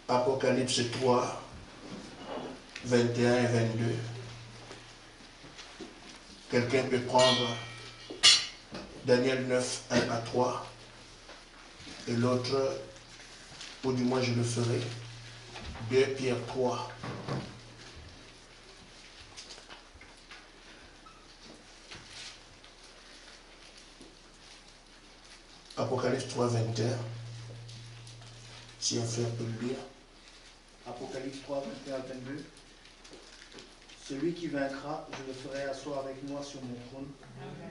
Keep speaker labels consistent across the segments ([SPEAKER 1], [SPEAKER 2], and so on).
[SPEAKER 1] Apocalypse 3, 21 et 22. Quelqu'un peut prendre Daniel 9, 1 à 3. Et l'autre, ou du moins je le ferai, 2 Pierre 3. Apocalypse 3, 21. Si un frère peut le lire.
[SPEAKER 2] Apocalypse 3, 21 à 22. Celui qui vaincra, je le ferai asseoir avec moi sur mon trône,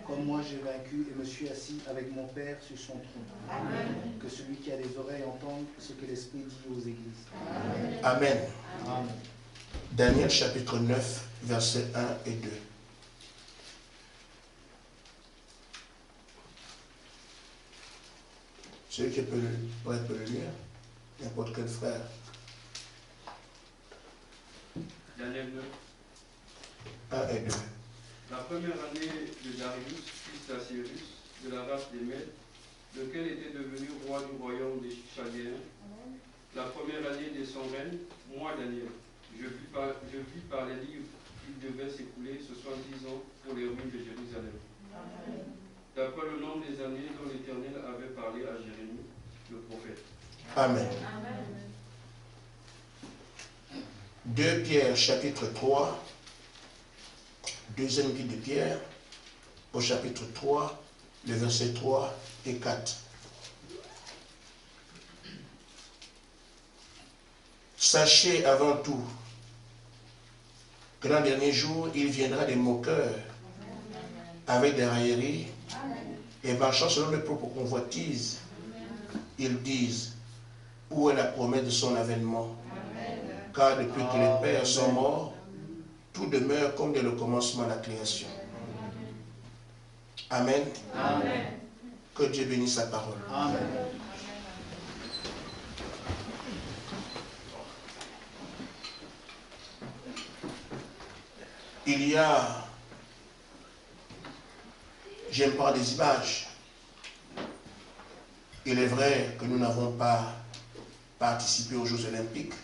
[SPEAKER 2] comme moi j'ai vaincu et me suis assis avec mon Père sur son trône. Amen. Que celui qui a des oreilles entende ce que l'Esprit dit aux églises.
[SPEAKER 1] Amen.
[SPEAKER 2] Amen.
[SPEAKER 1] Daniel chapitre 9, versets 1 et 2. Celui qui peut le lire, n'importe quel frère.
[SPEAKER 3] Daniel 9.
[SPEAKER 1] 1 et 2.
[SPEAKER 3] La première année de Darius, fils d'Assyrus, de la race des Mèdes, lequel était devenu roi du royaume des Chaldéens, la première année de son règne, moi Daniel, je vis par les livres qu'il devait s'écouler 70 ans pour les ruines de Jérusalem. D'après le nombre des années dont l'Éternel avait parlé à Jérémie, le prophète.
[SPEAKER 1] Amen. 2 Pierre chapitre 3, deuxième épître de Pierre, au chapitre 3, les versets 3 et 4. Sachez avant tout que dans le dernier jour, il viendra des moqueurs avec des railleries et marchant selon les propres convoitises. Ils disent, où est la promesse de son avènement? Car depuis que les pères sont morts, tout demeure comme dès le commencement de la création. Amen.
[SPEAKER 2] Amen.
[SPEAKER 1] Que Dieu bénisse sa parole.
[SPEAKER 2] Amen.
[SPEAKER 1] Il y a, j'aime pas des images. Il est vrai que nous n'avons pas participé aux Jeux Olympiques.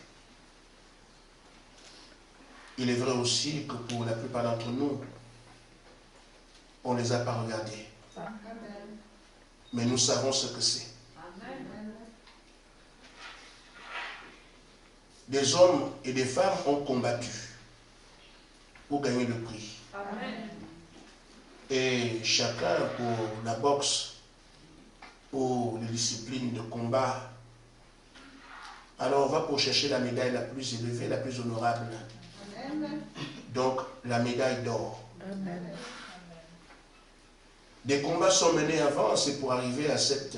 [SPEAKER 1] Il est vrai aussi que pour la plupart d'entre nous, on ne les a pas regardés. Mais nous savons ce que c'est. Des hommes et des femmes ont combattu pour gagner le prix. Et chacun pour la boxe, pour les disciplines de combat, alors on va pour chercher la médaille la plus élevée, la plus honorable. Donc la médaille d'or. Des combats sont menés avant, c'est pour arriver à cette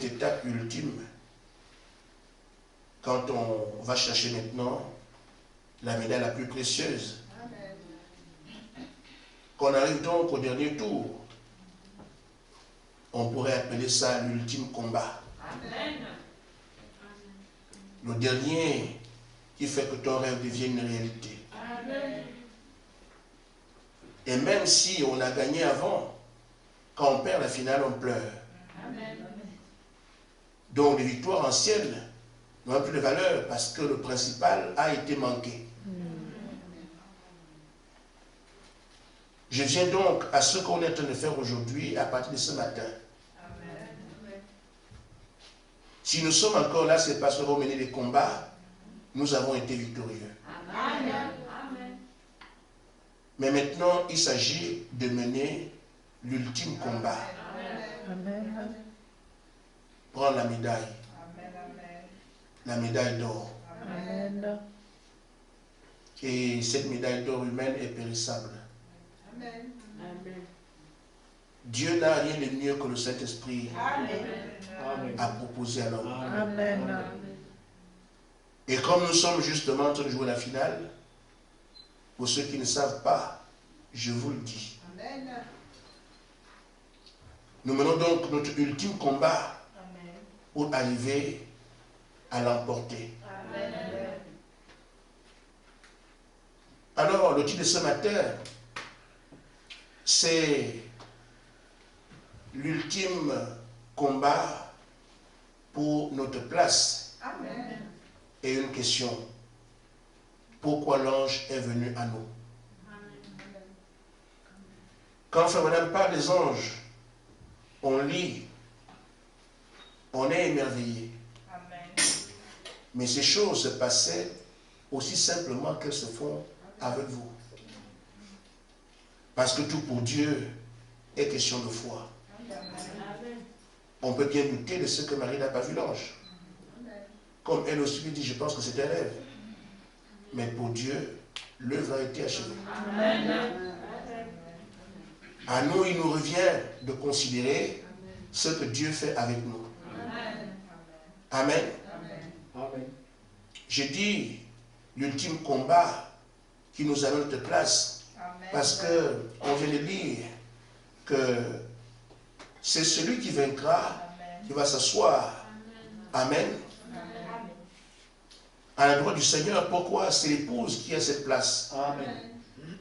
[SPEAKER 1] étape ultime. Quand on va chercher maintenant la médaille la plus précieuse. Qu'on arrive donc au dernier tour, on pourrait appeler ça l'ultime combat. Le dernier qui fait que ton rêve devienne une réalité. Et même si on a gagné avant, quand on perd la finale, on pleure. Donc les victoires anciennes n'ont plus de valeur parce que le principal a été manqué. Je viens donc à ce qu'on est en train de faire aujourd'hui à partir de ce matin. Si nous sommes encore là, c'est parce que nous avons mené des combats, nous avons été victorieux. Mais maintenant, il s'agit de mener l'ultime combat. Prendre la médaille. La médaille d'or. Et cette médaille d'or humaine est périssable. Dieu n'a rien de mieux que le Saint-Esprit a proposé à l'homme. Et comme nous sommes justement en train de jouer la finale, pour ceux qui ne savent pas, je vous le dis. Nous menons donc notre ultime combat pour arriver à l'emporter. Alors, le titre de ce matin, c'est l'ultime combat pour notre place et une question. Pourquoi l'ange est venu à nous? Quand frère madame parle des anges, on lit, on est émerveillé. Mais ces choses se passaient aussi simplement qu'elles se font avec vous. Parce que tout pour Dieu est question de foi. On peut bien douter de ce que Marie n'a pas vu l'ange. Comme elle aussi lui dit, je pense que c'est un rêve. Mais pour Dieu, l'œuvre a été achevée. À nous, il nous revient de considérer ce que Dieu fait avec nous. Amen.
[SPEAKER 2] Amen.
[SPEAKER 1] J'ai dit l'ultime combat qui nous amène à notre place. Parce qu'on vient de lire que c'est celui qui vaincra qui va s'asseoir. Amen. À la droite du Seigneur, pourquoi? C'est l'épouse qui a cette place.
[SPEAKER 2] Amen.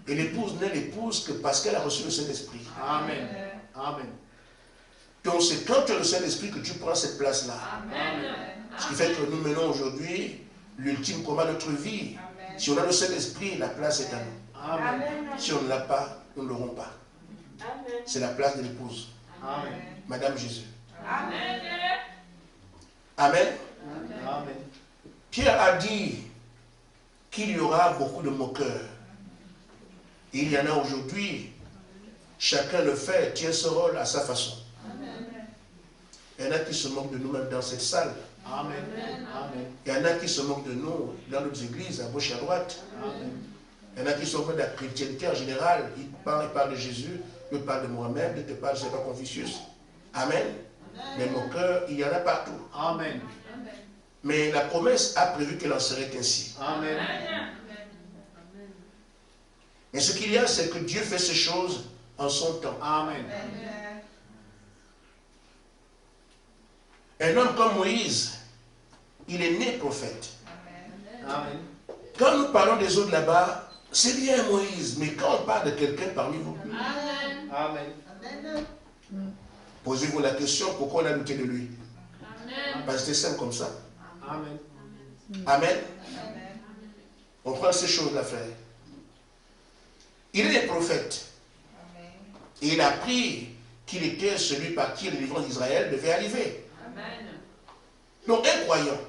[SPEAKER 1] Et l'épouse n'est l'épouse que parce qu'elle a reçu le Saint-Esprit.
[SPEAKER 2] Amen. Amen.
[SPEAKER 1] Donc c'est quand tu as le Saint-Esprit que tu prends cette place-là.
[SPEAKER 2] Amen.
[SPEAKER 1] Ce qui fait que nous menons aujourd'hui l'ultime combat de notre vie. Si on a le Saint-Esprit, la place est à nous.
[SPEAKER 2] Amen.
[SPEAKER 1] Si on ne l'a pas, nous ne l'aurons pas. C'est la place de l'épouse.
[SPEAKER 2] Amen.
[SPEAKER 1] Madame Jésus.
[SPEAKER 4] Amen.
[SPEAKER 1] Amen.
[SPEAKER 2] Amen.
[SPEAKER 1] Pierre a dit qu'il y aura beaucoup de moqueurs. Et il y en a aujourd'hui. Chacun le fait, tient ce rôle à sa façon. Il y en a qui se moquent de nous-mêmes dans cette salle.
[SPEAKER 2] Amen. Amen.
[SPEAKER 1] Il y en a qui se moquent de nous dans nos églises, à gauche et à droite.
[SPEAKER 2] Amen.
[SPEAKER 1] Il y en a qui sont de la chrétienté en général. Ils parlent de Jésus, ils parlent de Mohamed, ils te parlent de Saint Confucius. Amen. Les moqueurs, il y en a partout.
[SPEAKER 2] Amen.
[SPEAKER 1] Mais la promesse a prévu qu'elle en serait ainsi.
[SPEAKER 2] Amen.
[SPEAKER 1] Mais ce qu'il y a, c'est que Dieu fait ces choses en son temps.
[SPEAKER 2] Amen.
[SPEAKER 1] Un homme comme Moïse, il est né prophète.
[SPEAKER 2] Amen.
[SPEAKER 1] Quand nous parlons des autres là-bas, c'est bien Moïse, mais quand on parle de quelqu'un parmi vous,
[SPEAKER 2] Amen.
[SPEAKER 1] posez-vous la question, pourquoi on a douté de lui? Parce que c'est simple comme ça.
[SPEAKER 2] Amen.
[SPEAKER 1] Amen. On prend ces choses-là, frère. Il est prophète. Et il a appris qu'il était celui par qui la délivrance d'Israël devait arriver. Donc, un croyant.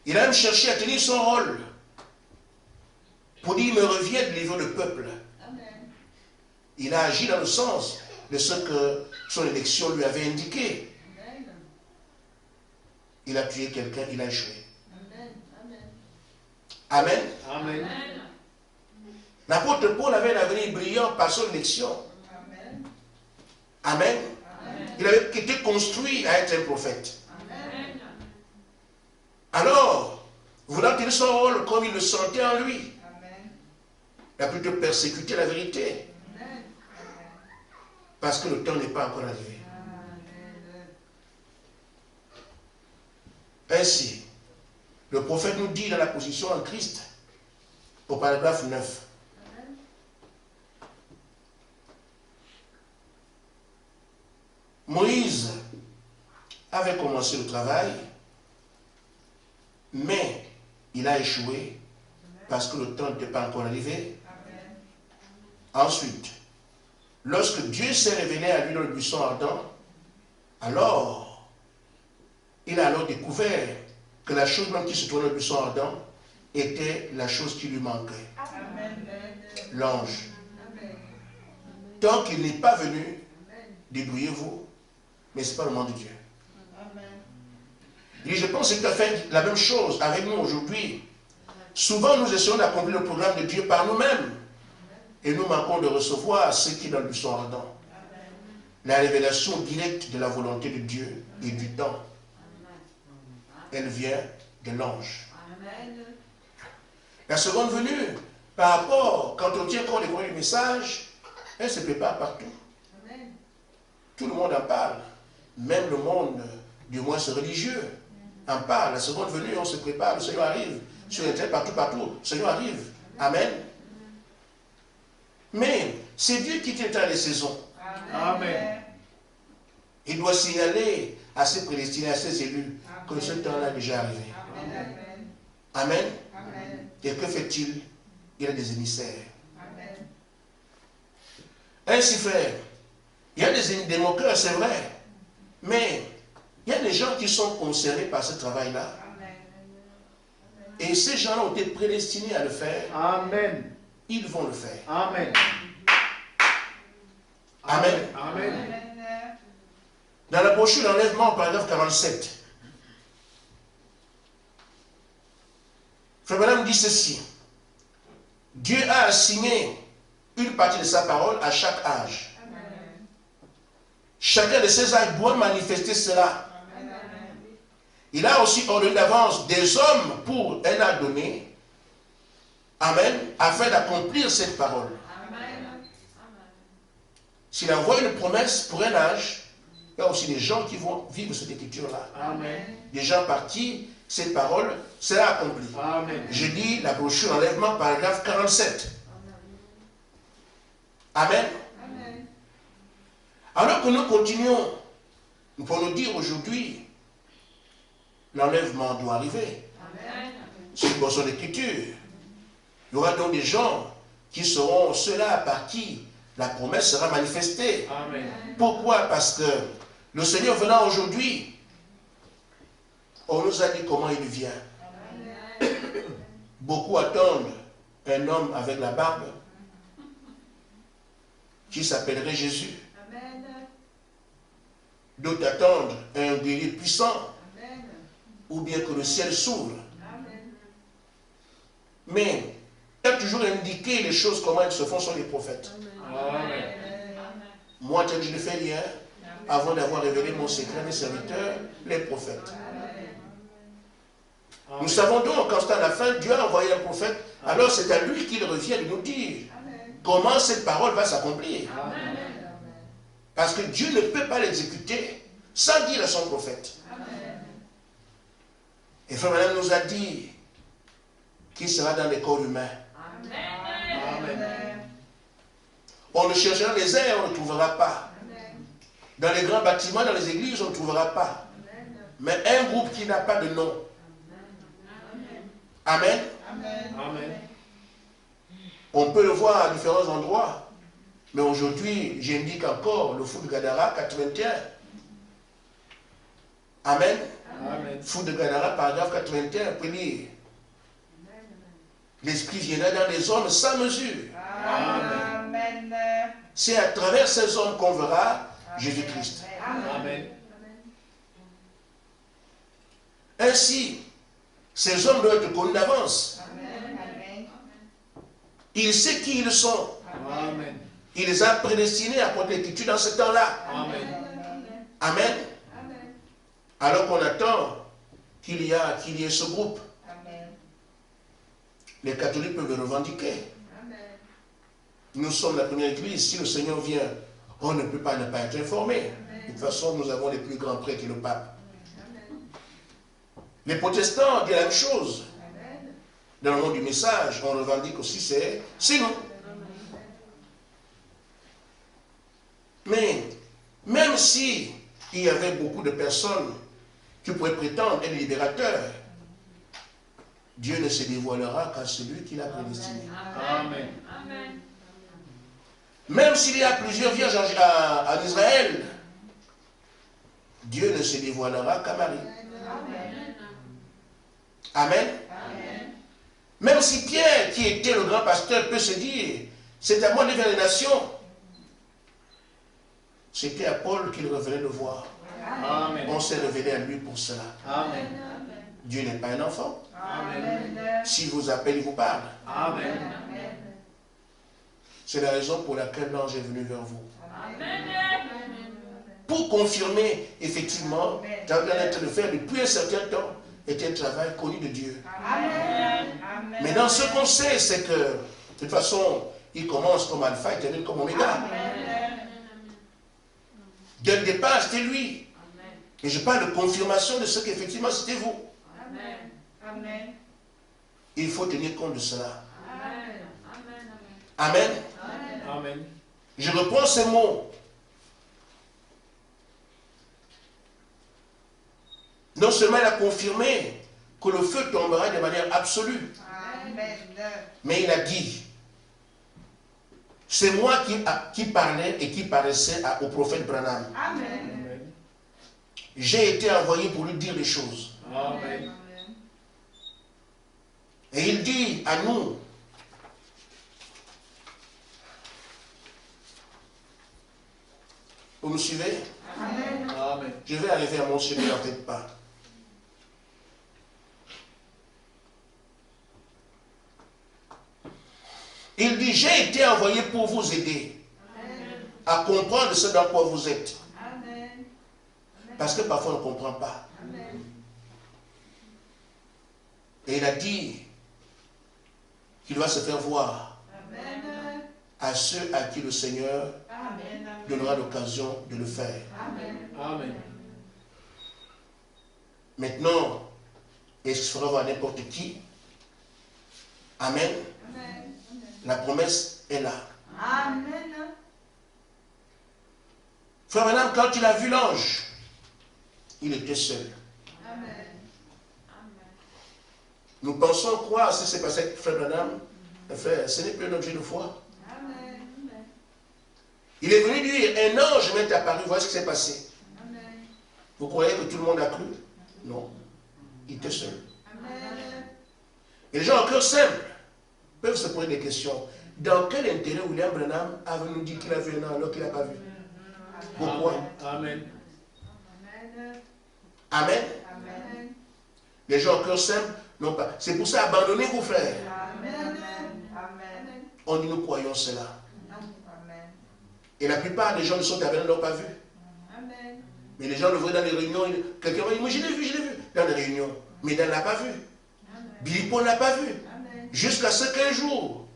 [SPEAKER 1] Il a même cherché à tenir son rôle. Pour dire, il me revient de délivrer le peuple. Il a agi dans le sens de ce que son élection lui avait indiqué. Il a tué quelqu'un, il a échoué. Amen.
[SPEAKER 2] Amen.
[SPEAKER 1] L'apôtre Paul avait un avenir brillant par son élection. Amen. Il avait été construit à être un prophète. Alors, voulant tenir son rôle comme il le sentait en lui, il a plutôt persécuté la vérité. Parce que le temps n'est pas encore arrivé. Ainsi, le prophète nous dit dans la position en Christ, au paragraphe 9, Moïse avait commencé le travail, mais il a échoué parce que le temps n'était pas encore arrivé. Ensuite, lorsque Dieu s'est révélé à lui dans le buisson ardent, alors, il a alors découvert que la chose même qui se trouvait dans le buisson ardent était la chose qui lui manquait. L'ange. Tant qu'il n'est pas venu, débrouillez-vous, mais ce n'est pas le moment de Dieu. Et je pense que c'est tout à fait la même chose avec nous aujourd'hui. Souvent, nous essayons d'accomplir le programme de Dieu par nous-mêmes. Et nous manquons de recevoir ce qui est dans le buisson ardent. La révélation directe de la volonté de Dieu et du temps. Elle vient de l'ange. La seconde venue, par rapport, quand on tient compte du message, elle se prépare partout. Tout le monde en parle. Même le monde, du moins ce religieux, en parle. La seconde venue, on se prépare, le Seigneur arrive. Sur Internet, partout, le Seigneur arrive. Amen. Mais c'est Dieu qui tient les saisons.
[SPEAKER 2] Amen.
[SPEAKER 1] Il doit signaler assez prédestinés, assez élus, que ce temps-là est déjà arrivé. Amen. Et que fait-il? Il a des émissaires. Ainsi, frère, il y a des moqueurs, c'est vrai, mais il y a des gens qui sont concernés par ce travail-là. Et ces gens-là ont été prédestinés à le faire.
[SPEAKER 2] Amen.
[SPEAKER 1] Ils vont le faire.
[SPEAKER 2] Amen.
[SPEAKER 1] Amen.
[SPEAKER 2] Amen.
[SPEAKER 1] Dans la brochure d'enlèvement, paragraphe 47, Frère Branham dit ceci. Dieu a assigné une partie de sa parole à chaque âge. Chacun de ces âges doit manifester cela. Il a aussi ordonné d'avance des hommes pour un âge donné. Amen. Afin d'accomplir cette parole. S'il envoie une promesse pour un âge, il y a aussi des gens qui vont vivre cette écriture-là. Des gens par qui cette parole sera accomplie.
[SPEAKER 2] Amen.
[SPEAKER 1] Je dis la brochure enlèvement, paragraphe 47. Amen. Alors que nous continuons, nous pouvons nous dire aujourd'hui, l'enlèvement doit arriver. C'est une portion d'écriture. Il y aura donc des gens qui seront ceux-là par qui la promesse sera manifestée.
[SPEAKER 2] Amen.
[SPEAKER 1] Pourquoi? Parce que le Seigneur venant aujourd'hui, on nous a dit comment il vient. Beaucoup attendent un homme avec la barbe qui s'appellerait Jésus. D'autres attendent un guerrier puissant ou bien que le ciel s'ouvre. Mais il a toujours indiqué les choses, comment elles se font sur les prophètes.
[SPEAKER 2] Amen.
[SPEAKER 1] Moi, tel que je le fais hier, avant d'avoir révélé mon secret à mes serviteurs, les prophètes. Nous savons donc, quand c'est à la fin, Dieu a envoyé un prophète, alors c'est à lui qu'il revient de nous dire comment cette parole va s'accomplir. Parce que Dieu ne peut pas l'exécuter sans dire à son prophète. Et Frère Madame nous a dit qu'il sera dans les corps humains.
[SPEAKER 2] Amen.
[SPEAKER 1] On le cherchera dans les airs, on ne le trouvera pas. Dans les grands bâtiments, dans les églises, on ne le trouvera pas. Mais un groupe qui n'a pas de nom. Amen.
[SPEAKER 2] Amen.
[SPEAKER 1] On peut le voir à différents endroits. Mais aujourd'hui, j'indique encore le fou de Gadara, 81. Amen.
[SPEAKER 2] Amen.
[SPEAKER 1] Fou de Gadara, paragraphe 81, vous pouvez lire. L'Esprit viendra dans les hommes sans mesure.
[SPEAKER 2] Amen.
[SPEAKER 1] C'est à travers ces hommes qu'on verra Jésus-Christ.
[SPEAKER 2] Amen.
[SPEAKER 1] Ainsi, ces hommes doivent être connus d'avance. Il sait qui ils sont.
[SPEAKER 2] Amen.
[SPEAKER 1] Il les a prédestinés à porter l'écriture dans ce temps-là.
[SPEAKER 2] Amen.
[SPEAKER 1] Amen. Alors qu'on attend qu'il y ait ce groupe. Les catholiques peuvent le revendiquer. Nous sommes la première église. Si le Seigneur vient, on ne peut pas ne pas être informé. De toute façon, nous avons les plus grands prêtres et le pape. Les protestants disent la même chose. Dans le nom du message, on revendique aussi, c'est nous. Mais, même si il y avait beaucoup de personnes qui pourraient prétendre être libérateurs, Dieu ne se dévoilera qu'à celui qui l'a prédestiné.
[SPEAKER 2] Amen.
[SPEAKER 1] Même s'il y a plusieurs vierges en Israël, Dieu ne se dévoilera qu'à Marie. Amen. Même si Pierre, qui était le grand pasteur, peut se dire, c'est à moi de vers les nations, c'était à Paul qu'il revenait le voir.
[SPEAKER 2] Amen.
[SPEAKER 1] On s'est révélé à lui pour cela.
[SPEAKER 2] Amen.
[SPEAKER 1] Dieu n'est pas un enfant.
[SPEAKER 2] Amen.
[SPEAKER 1] S'il vous appelle, il vous parle.
[SPEAKER 2] Amen.
[SPEAKER 1] C'est la raison pour laquelle l'ange est venu vers vous. Pour confirmer, effectivement, le travail de faire depuis un certain temps est un travail connu de Dieu. Mais dans ce qu'on sait, c'est que, de toute façon, il commence comme alpha et termine comme oméga. Dès le départ, c'était lui. Et je parle de confirmation de ce qu'effectivement c'était vous. Il faut tenir compte de cela. Amen.
[SPEAKER 2] Amen.
[SPEAKER 1] Je reprends ces mots. Non seulement il a confirmé que le feu tombera de manière absolue, mais il a dit, c'est moi qui parlais et qui paraissais au prophète Branham. J'ai été envoyé pour lui dire les choses.
[SPEAKER 2] Amen.
[SPEAKER 1] Et il dit à nous, vous me suivez?
[SPEAKER 2] Amen.
[SPEAKER 1] Je vais arriver à mon sujet, n'en faites pas. Il dit, j'ai été envoyé pour vous aider à comprendre ce dans quoi vous êtes. Parce que parfois on ne comprend pas. Et il a dit qu'il va se faire voir à ceux à qui le Seigneur donnera l'occasion de le faire.
[SPEAKER 2] Amen.
[SPEAKER 1] Maintenant, il se fera voir n'importe qui. Amen. La promesse est là. Frère Branham, quand il a vu l'ange, il était seul. Nous pensons croire ce qui s'est passé avec Frère Branham. Frère, ce n'est plus un objet de foi. Il est venu dire, un ange m'est apparu, voilà ce qui s'est passé. Vous croyez que tout le monde a cru? Non. Il était seul. Et les gens en cœur simple peuvent se poser des questions. Dans quel intérêt William Branham a venu dire qu'il a vu un ange alors qu'il n'a pas vu? Pourquoi?
[SPEAKER 2] Amen.
[SPEAKER 1] Amen. Les gens en cœur simple n'ont pas. C'est pour ça, abandonnez-vous, frères. On dit, nous croyons cela. Et la plupart des gens ne sont ne l'ont pas vu. Mais les gens le voient dans les réunions. Quelqu'un va dire, moi je l'ai vu dans les réunions. Mais il ne l'a pas vu. Billy Paul ne l'a pas vu. Jusqu'à ce qu'un jour,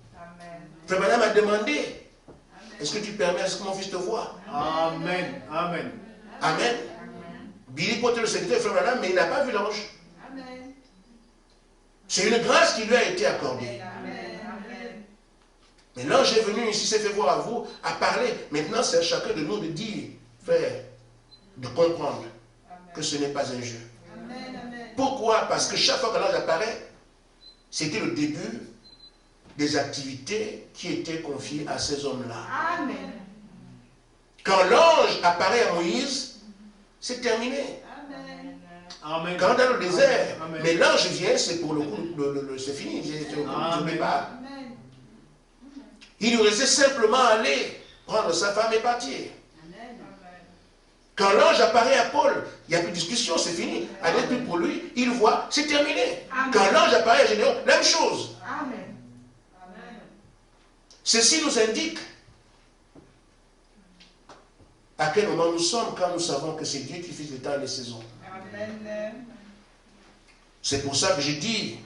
[SPEAKER 1] Frère Branham a demandé, est-ce que tu permets à ce que mon fils te voie?
[SPEAKER 2] Amen. Amen.
[SPEAKER 1] Amen. Billy Paul était le secrétaire de Frère Branham, mais il n'a pas vu l'ange. C'est une grâce qui lui a été accordée. Mais l'ange est venu ici, s'est fait voir à vous, à parler. Maintenant, c'est à chacun de nous de dire, frère, de comprendre que ce n'est pas un jeu. Pourquoi? Parce que chaque fois que l'ange apparaît, c'était le début des activités qui étaient confiées à ces hommes-là. Quand l'ange apparaît à Moïse, c'est terminé.
[SPEAKER 2] Amen.
[SPEAKER 1] Quand dans le désert,
[SPEAKER 2] Amen.
[SPEAKER 1] mais l'ange vient, c'est pour le coup, c'est fini, je ne pas. Il lui restait simplement aller prendre sa femme et partir. Quand l'ange apparaît à Paul, il n'y a plus de discussion, c'est fini. Allez, plus pour lui, il voit, c'est terminé. Quand l'ange apparaît à Gédéon, même chose. Ceci nous indique à quel moment nous sommes quand nous savons que c'est Dieu qui fixe les temps et les saisons. C'est pour ça que je dis,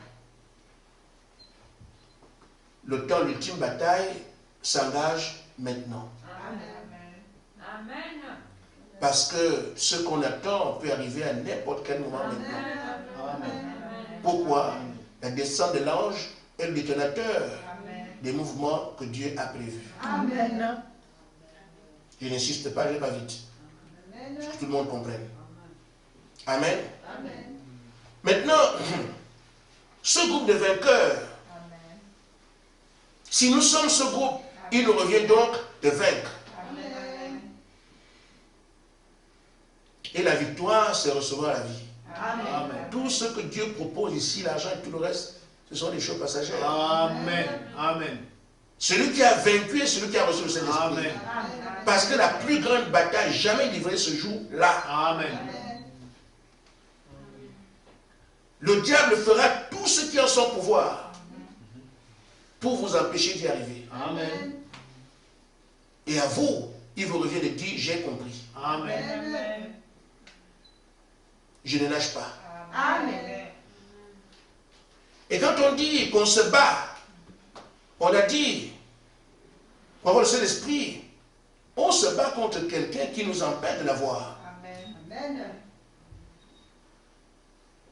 [SPEAKER 1] le temps de l'ultime bataille s'engage maintenant. Parce que ce qu'on attend peut arriver à n'importe quel moment maintenant. Pourquoi? La descente de l'ange est le détonateur des mouvements que Dieu a prévus. Je n'insiste pas, je vais pas vite. Pour que tout le monde comprenne. Amen. Maintenant, ce groupe de vainqueurs, si nous sommes ce groupe, il nous revient donc de vaincre. Et la victoire, c'est recevoir la vie.
[SPEAKER 2] Amen.
[SPEAKER 1] Tout ce que Dieu propose ici, l'argent et tout le reste, ce sont des choses passagères.
[SPEAKER 2] Amen. Amen.
[SPEAKER 1] Celui qui a vaincu est celui qui a reçu le Saint-Esprit.
[SPEAKER 2] Amen.
[SPEAKER 1] Parce que la plus grande bataille jamais livrée ce jour-là.
[SPEAKER 2] Amen.
[SPEAKER 1] Le diable fera tout ce qui est en son pouvoir pour vous empêcher d'y arriver.
[SPEAKER 2] Amen.
[SPEAKER 1] Et à vous, il vous revient de dire, j'ai compris.
[SPEAKER 2] Amen.
[SPEAKER 1] Je ne lâche pas.
[SPEAKER 4] Amen.
[SPEAKER 1] Et quand on dit qu'on se bat, on a dit, pour avoir le Saint-Esprit, on se bat contre quelqu'un qui nous empêche de l'avoir.
[SPEAKER 4] Amen.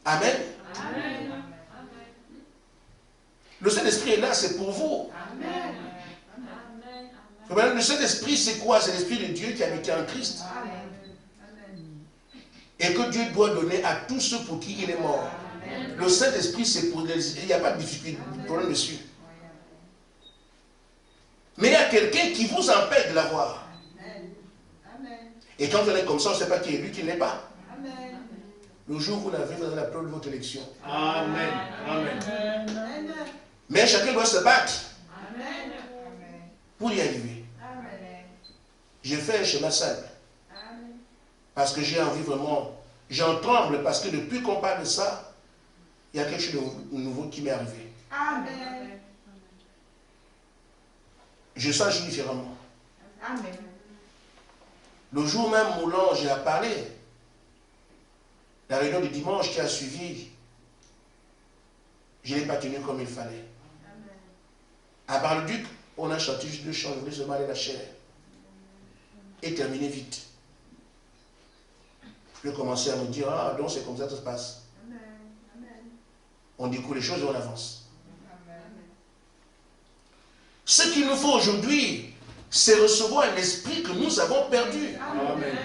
[SPEAKER 1] Amen.
[SPEAKER 4] Amen.
[SPEAKER 1] Le Saint-Esprit est là, c'est pour vous.
[SPEAKER 4] Amen.
[SPEAKER 1] Le Saint-Esprit, c'est quoi? C'est l'Esprit de Dieu qui habite en Christ.
[SPEAKER 4] Amen.
[SPEAKER 1] et que Dieu doit donner à tous ceux pour qui il est mort. Amen. Le Saint-Esprit, c'est pour les... Il n'y a pas de difficulté, de problème dessus. Mais il y a quelqu'un qui vous empêche de l'avoir. Et quand on est comme ça, on ne sait pas qui est lui, qui ne l'est pas. Amen. Le jour où vous l'avez, vous avez la preuve de votre élection.
[SPEAKER 2] Amen. Amen.
[SPEAKER 1] Mais chacun doit se battre
[SPEAKER 4] Amen.
[SPEAKER 1] pour y arriver.
[SPEAKER 4] Amen.
[SPEAKER 1] J'ai fait un schéma simple. Parce que j'ai envie vraiment, j'en tremble parce que depuis qu'on parle de ça, il y a quelque chose de nouveau qui m'est arrivé.
[SPEAKER 4] Amen.
[SPEAKER 1] Je sens différemment.
[SPEAKER 4] Amen.
[SPEAKER 1] Le jour même où l'ange a parlé, la réunion du dimanche qui a suivi, je ne l'ai pas tenu comme il fallait. Amen. À Bar-le-Duc, on a chanté juste 2 chants, je voulais seulement aller la chair. Et terminer vite. Je commençais à me dire, ah donc c'est comme ça que ça se passe. Amen. Amen. On découvre les choses et on avance. Amen. Ce qu'il nous faut aujourd'hui, c'est recevoir l'esprit que nous avons perdu.
[SPEAKER 2] Amen.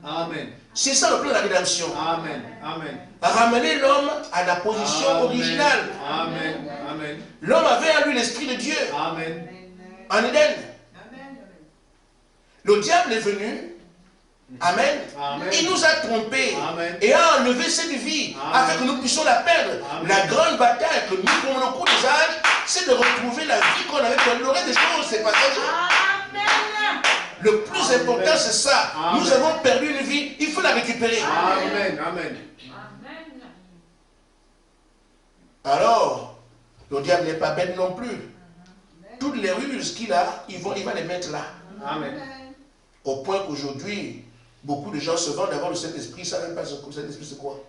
[SPEAKER 2] Amen.
[SPEAKER 1] C'est ça le plan de la rédemption.
[SPEAKER 2] Amen. Amen.
[SPEAKER 1] Ramener l'homme à la position originale.
[SPEAKER 2] Amen. Amen.
[SPEAKER 1] L'homme avait en lui l'esprit de Dieu.
[SPEAKER 2] Amen.
[SPEAKER 1] En Éden. Le diable est venu. Amen.
[SPEAKER 2] Amen.
[SPEAKER 1] Il nous a trompés.
[SPEAKER 2] Amen.
[SPEAKER 1] Et a enlevé cette vie.
[SPEAKER 2] Amen.
[SPEAKER 1] Afin que nous puissions la perdre.
[SPEAKER 2] Amen.
[SPEAKER 1] La grande bataille que nous prenons au cours des âges, c'est de retrouver la vie qu'on avait perdue. Le reste des choses, c'est passager.
[SPEAKER 4] Amen.
[SPEAKER 1] Le plus important, c'est ça.
[SPEAKER 2] Amen.
[SPEAKER 1] Nous avons perdu une vie, il faut la récupérer.
[SPEAKER 2] Amen. Amen.
[SPEAKER 1] Alors, le diable n'est pas bête non plus. Toutes les ruses qu'il a, il va les mettre là.
[SPEAKER 2] Amen.
[SPEAKER 1] Au point qu'aujourd'hui, beaucoup de gens se vendent d'avoir le Saint-Esprit, ils ne savent même pas ce que le Saint-Esprit c'est quoi.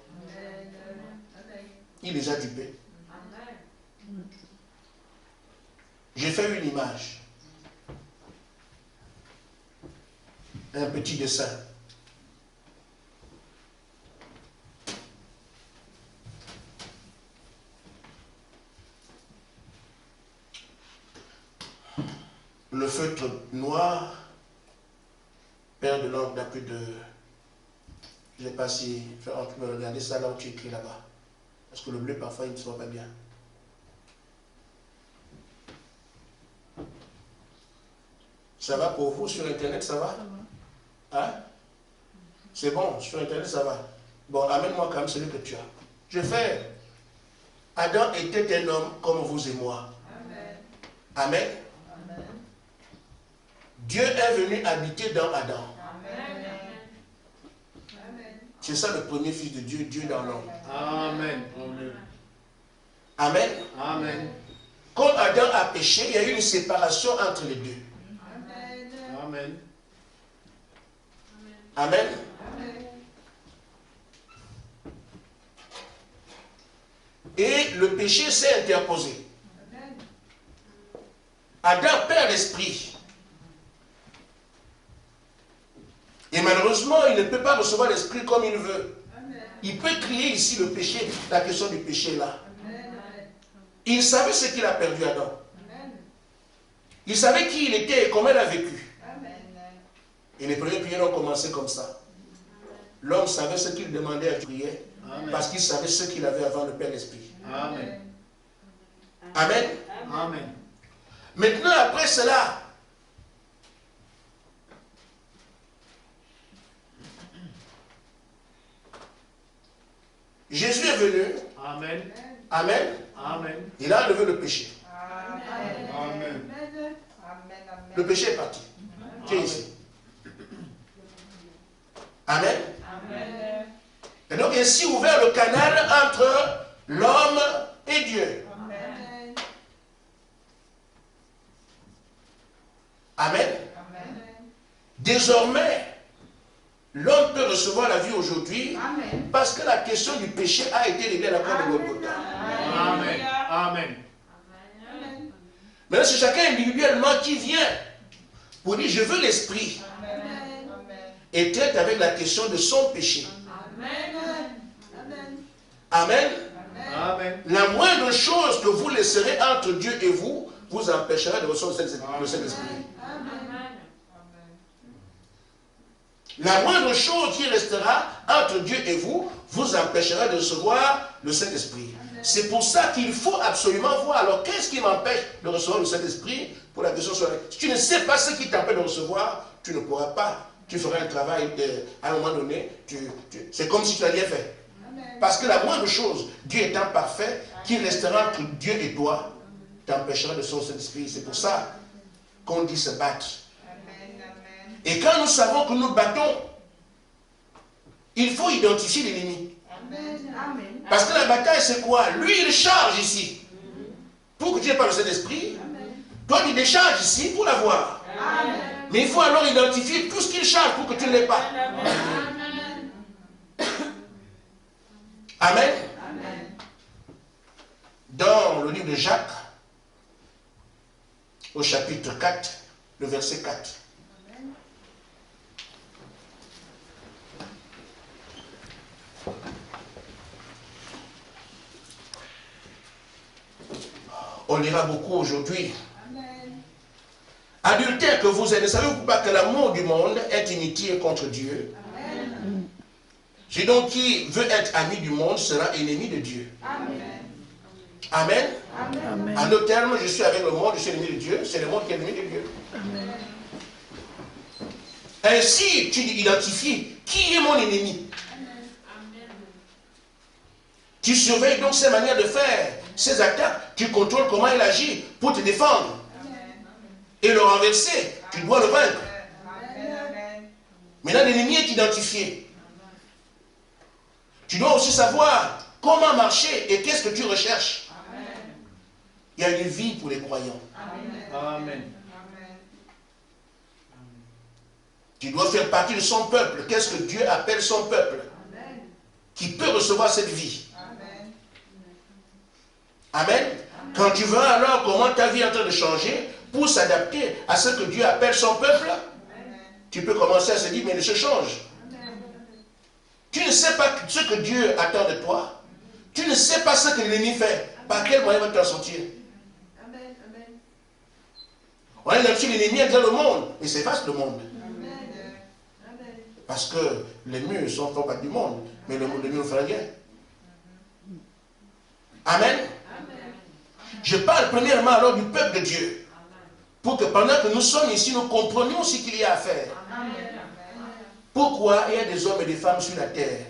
[SPEAKER 1] Il les a dupés. J'ai fait une image. Un petit dessin. Le feutre noir perd de l'encre d'un peu de... Je ne sais pas si tu peux me regarder ça là où tu écris là-bas. Parce que le bleu parfois il ne se voit pas bien. Ça va pour vous sur Internet, ça va? Hein? C'est bon, sur Internet ça va. Bon, amène-moi quand même celui que tu as. Je fais. Adam était un homme comme vous et moi. Amen. Amen. Amen. Dieu est venu habiter dans Adam. Amen. C'est ça le premier fils de Dieu, Dieu dans l'homme.
[SPEAKER 2] Amen.
[SPEAKER 1] Amen.
[SPEAKER 2] Amen.
[SPEAKER 1] Quand Adam a péché, il y a eu une séparation entre les deux.
[SPEAKER 2] Amen. Amen.
[SPEAKER 1] Amen. Et le péché s'est interposé. Adam perd l'esprit. Et malheureusement, il ne peut pas recevoir l'esprit comme il veut. Il peut crier ici le péché, la question du péché là. Il savait ce qu'il a perdu Adam. Il savait qui il était et comment il a vécu. Et les premières prières ont commencé comme ça. L'homme savait ce qu'il demandait à prier parce qu'il savait ce qu'il avait avant de perdre l'esprit.
[SPEAKER 2] Amen.
[SPEAKER 1] Amen.
[SPEAKER 2] Amen.
[SPEAKER 1] Maintenant, après cela, Jésus est venu.
[SPEAKER 2] Amen.
[SPEAKER 1] Amen.
[SPEAKER 2] Amen.
[SPEAKER 1] Il a enlevé le péché.
[SPEAKER 4] Amen.
[SPEAKER 2] Amen.
[SPEAKER 1] Le péché est parti. Tu es ici. Amen.
[SPEAKER 4] Amen.
[SPEAKER 1] Et donc, ainsi ouvert le canal entre l'homme et Dieu.
[SPEAKER 4] Amen.
[SPEAKER 1] Amen.
[SPEAKER 4] Amen.
[SPEAKER 1] Désormais, l'homme peut recevoir la vie aujourd'hui
[SPEAKER 4] Amen.
[SPEAKER 1] parce que la question du péché a été réglée à la croix de Golgotha.
[SPEAKER 2] Amen. Amen.
[SPEAKER 4] Amen.
[SPEAKER 1] Maintenant, c'est chacun individuellement qui vient pour dire je veux l'esprit et traite avec la question de son péché. Amen.
[SPEAKER 2] Amen.
[SPEAKER 1] La moindre chose que vous laisserez entre Dieu et vous, vous empêchera de recevoir le Saint-Esprit. La moindre chose qui restera entre Dieu et vous, vous empêchera de recevoir le Saint-Esprit. C'est pour ça qu'il faut absolument voir. Alors, qu'est-ce qui m'empêche de recevoir le Saint-Esprit? Pour la question sur si tu ne sais pas ce qui t'empêche de recevoir, tu ne pourras pas. Tu feras un travail à un moment donné. C'est comme si tu n'as rien fait. Parce que la moindre chose, Dieu étant parfait, qui restera entre Dieu et toi, t'empêchera de recevoir le Saint-Esprit. C'est pour ça qu'on dit se battre. Et quand nous savons que nous battons, il faut identifier l'ennemi. Parce que la bataille, c'est quoi? Lui, il charge ici. Pour que tu n'aies pas le Saint-Esprit, toi, tu décharges ici pour l'avoir. Mais il faut alors identifier tout ce qu'il charge pour que tu ne l'aies pas. Amen. Dans le livre de Jacques, au chapitre 4, le verset 4. On lira beaucoup aujourd'hui. Adultère que vous êtes, ne savez-vous pas que l'amour du monde est inimitié contre Dieu? C'est donc qui veut être ami du monde sera ennemi de Dieu. Amen. Amen. En d'autres termes, je suis avec le monde, je suis ennemi de Dieu, c'est le monde qui est ennemi de Dieu. Amen. Ainsi, tu identifies qui est mon ennemi. Amen. Tu surveilles donc ses manières de faire, ses attaques, tu contrôles comment il agit pour te défendre. Et le renverser, tu dois le vaincre. Maintenant, l'ennemi est identifié. Tu dois aussi savoir comment marcher et qu'est-ce que tu recherches. Il y a une vie pour les croyants. Amen. Tu dois faire partie de son peuple. Qu'est-ce que Dieu appelle son peuple? Qui peut recevoir cette vie. Amen. Quand tu verras alors comment ta vie est en train de changer pour s'adapter à ce que Dieu appelle son peuple, tu peux commencer à se dire, mais il se change. Tu ne sais pas ce que Dieu attend de toi. Tu ne sais pas ce que l'ennemi fait. Par quel moyen va t'en sortir? On est là-dessus, l'ennemi est dans le monde. Et c'est vaste le monde. Parce que les murs sont pas du monde. Mais le mur ne fait rien. Amen. Je parle premièrement alors du peuple de Dieu. Pour que pendant que nous sommes ici, nous comprenions ce qu'il y a à faire. Pourquoi il y a des hommes et des femmes sur la terre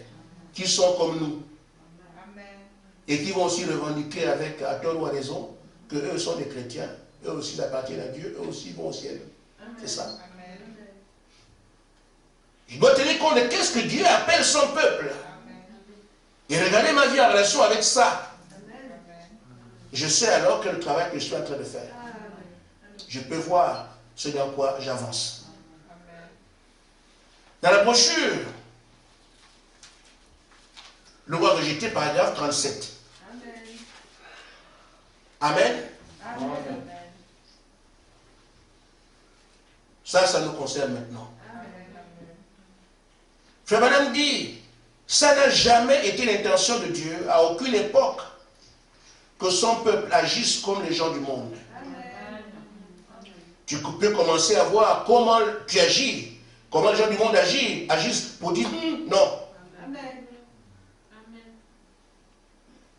[SPEAKER 1] qui sont comme nous et qui vont aussi revendiquer avec à tort ou à raison qu'eux sont des chrétiens, eux aussi appartiennent à Dieu, eux aussi vont au ciel. C'est ça. Je dois tenir compte de qu'est-ce que Dieu appelle son peuple. Et regardez ma vie en relation avec ça. Je sais alors que le travail que je suis en train de faire, je peux voir ce dans quoi j'avance. Dans la brochure, le roi rejeté, paragraphe 37. Amen. Amen. Ça nous concerne maintenant. Frère Madame dit, ça n'a jamais été l'intention de Dieu, à aucune époque, que son peuple agisse comme les gens du monde. Tu peux commencer à voir comment tu agis, comment les gens du monde agissent pour dire non.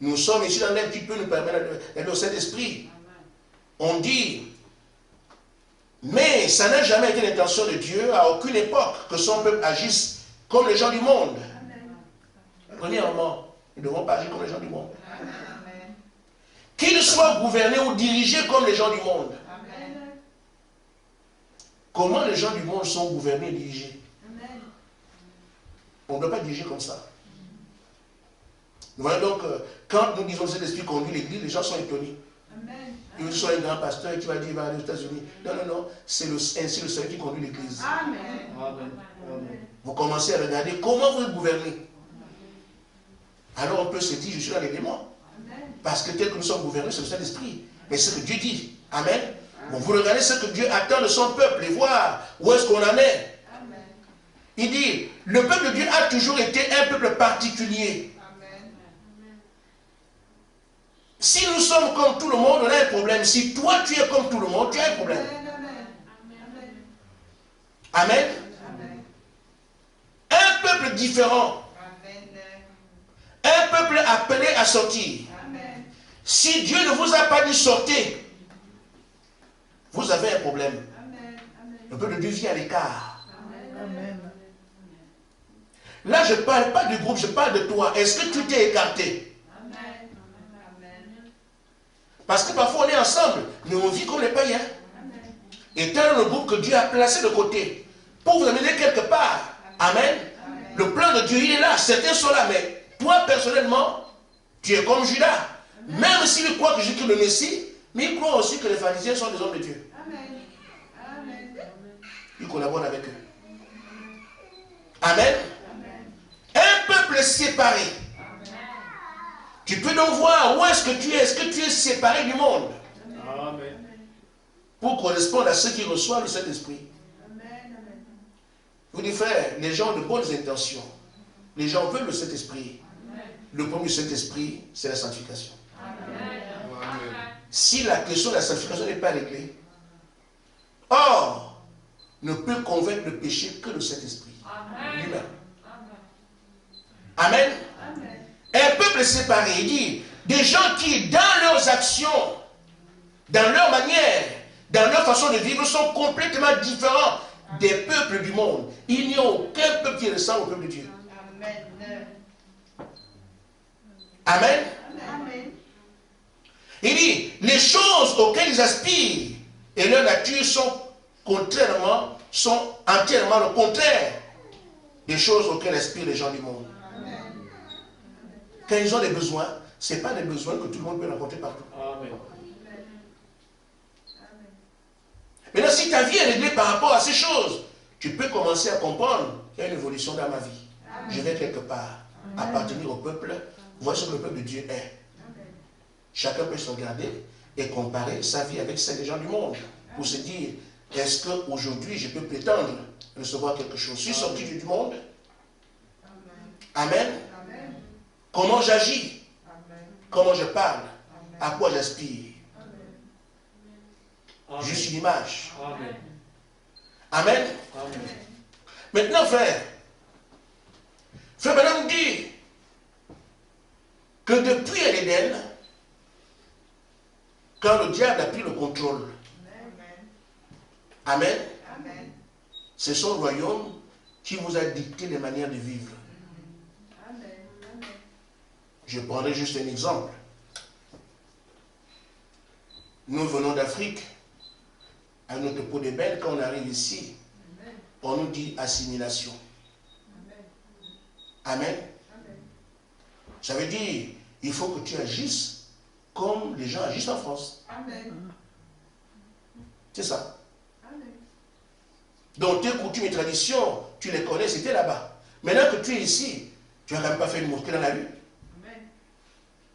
[SPEAKER 1] Nous sommes ici dans l'air qui peut nous permettre d'être au Saint-Esprit. On dit, mais ça n'a jamais été l'intention de Dieu, à aucune époque, que son peuple agisse comme les gens du monde. Premièrement, nous ne devons pas agir comme les gens du monde. Qu'ils soient gouvernés ou dirigés comme les gens du monde. Comment les gens du monde sont gouvernés et dirigés? On ne doit pas diriger comme ça. Nous voyons donc, quand nous disons que cet esprit conduit l'église, les gens sont étonnés. Il soit un grand pasteur qui va dire qu'il va aller aux États-Unis. Non, non, non, c'est ainsi le Seigneur qui conduit l'église. Vous commencez à regarder comment vous gouvernez. Alors on peut se dire, je suis dans l'élément. Parce que tel que nous sommes gouvernés, c'est le Saint-Esprit. Mais c'est ce que Dieu dit. Amen. Bon, vous regardez ce que Dieu attend de son peuple et voir où est-ce qu'on en est. Il dit, le peuple de Dieu a toujours été un peuple particulier. Si nous sommes comme tout le monde, on a un problème. Si toi tu es comme tout le monde, tu as un problème. Amen. peuple différent. Un peuple appelé à sortir.
[SPEAKER 4] Amen.
[SPEAKER 1] Si Dieu ne vous a pas dit sortez, vous avez un problème.
[SPEAKER 4] Amen.
[SPEAKER 1] Le peuple de Dieu vit à l'écart.
[SPEAKER 4] Amen.
[SPEAKER 1] Là, je ne parle pas du groupe, je parle de toi. Est-ce que tu t'es écarté?
[SPEAKER 4] Amen.
[SPEAKER 1] Parce que parfois on est ensemble, mais on vit comme les païens. Et tel est le groupe que Dieu a placé de côté pour vous amener quelque part. Amen. Le plan de Dieu, il est là. Certains sont là, mais toi, personnellement, tu es comme Judas. Même s'il croit que Jésus est le Messie, mais il croit aussi que les pharisiens sont des hommes de Dieu. Il collabore avec eux. Amen. Un peuple séparé. Tu peux donc voir où est-ce que tu es. Est-ce que tu es séparé du monde?
[SPEAKER 3] Amen.
[SPEAKER 1] Pour correspondre à ceux qui reçoivent le Saint-Esprit. Vous dites, frère, les gens ont de bonnes intentions. Les gens veulent le Saint-Esprit. Le premier Saint-Esprit, c'est la sanctification.
[SPEAKER 3] Amen.
[SPEAKER 1] Si la question de la sanctification n'est pas réglée, or, ne peut convaincre le péché que le Saint-Esprit lui-même. Amen. Un peuple séparé, il dit, des gens qui, dans leurs actions, dans leur manière, dans leur façon de vivre, sont complètement différents des peuples du monde. Il n'y a aucun peuple qui ressemble au peuple de Dieu. Amen. Il dit, les choses auxquelles ils aspirent et leur nature sont entièrement le contraire des choses auxquelles aspirent les gens du monde. Quand ils ont des besoins, ce n'est pas des besoins que tout le monde peut rencontrer partout.
[SPEAKER 3] Amen.
[SPEAKER 1] Maintenant, si ta vie est réglée par rapport à ces choses, tu peux commencer à comprendre qu'il y a une évolution dans ma vie. Je vais quelque part appartenir au peuple. Voici ce que le peuple de Dieu est. Chacun peut se regarder et comparer sa vie avec celle des gens du monde pour se dire, est-ce qu'aujourd'hui je peux prétendre recevoir quelque chose? Je suis sorti du monde. Amen. Comment j'agis? Comment je parle? À quoi j'aspire?
[SPEAKER 3] Amen.
[SPEAKER 1] Juste une image.
[SPEAKER 3] Amen.
[SPEAKER 1] Amen.
[SPEAKER 3] Amen.
[SPEAKER 1] Maintenant, frère Branham dit que depuis l'Éden, quand le diable a pris le contrôle, Amen, c'est son royaume qui vous a dicté les manières de vivre. Je prendrai juste un exemple. Nous venons d'Afrique, à notre peau d'ébène, quand on arrive ici, on nous dit assimilation. Amen. Ça veut dire, il faut que tu agisses comme les gens agissent en France. C'est ça. Donc tes coutumes et traditions, tu les connais, c'était là-bas. Maintenant que tu es ici, tu n'as quand même pas fait une mosquée dans la rue.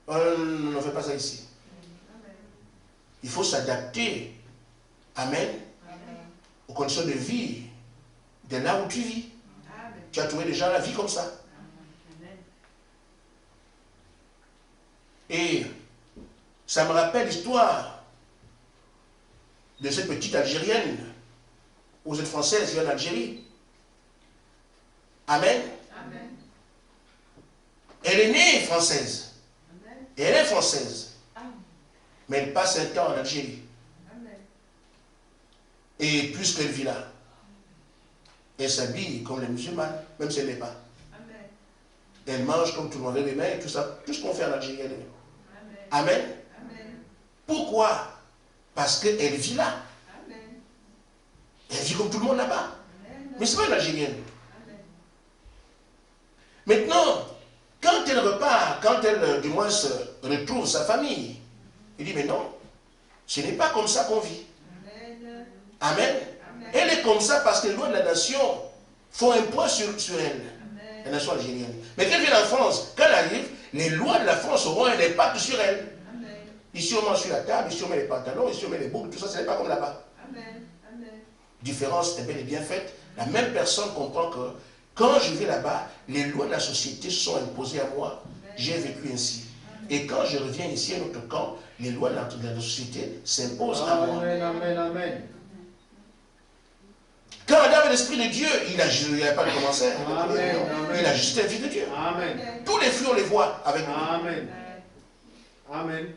[SPEAKER 1] On ne fait pas ça ici. Il faut s'adapter, amen, aux conditions de vie de là où tu vis. Tu as trouvé déjà la vie comme ça. Et ça me rappelle l'histoire de cette petite Algérienne, vous êtes française, qui est en Algérie. Amen. Elle est née française. Et elle est française. Mais elle passe un temps en Algérie. Et puisqu'elle vit là, elle s'habille comme les musulmanes, même si elle n'est pas. Elle mange comme tout le monde, les mains et tout ça, tout ce qu'on fait en Algérie. Amen. Pourquoi? Parce qu'elle vit là. Elle vit comme tout le monde là-bas. Mais ce n'est pas une Algérienne. Maintenant, quand elle repart, quand elle, du moins, retrouve sa famille, il dit, mais non, ce n'est pas comme ça qu'on vit. Amen. Elle est comme ça parce que les lois de la nation font un poids sur elle, la nation algérienne. Mais quand elle vient en France, quand elle arrive, les lois de la France auront un impact sur elle. Ici on mange sur la table, ici on met les pantalons, ici on met les boucles, tout ça, ce n'est pas comme là-bas. Différence est bel et bien faite. La même personne comprend que quand je vais là-bas, les lois de la société se sont imposées à moi. J'ai vécu ainsi. Et quand je reviens ici à notre camp, les lois de la société s'imposent à moi.
[SPEAKER 3] Amen, amen, amen.
[SPEAKER 1] Quand Adam avait l'Esprit de Dieu, il n'a pas commencé. Il a juste un Fils de Dieu.
[SPEAKER 2] Amen.
[SPEAKER 1] Tous les fruits, on les voit avec nous.
[SPEAKER 2] Amen. Amen.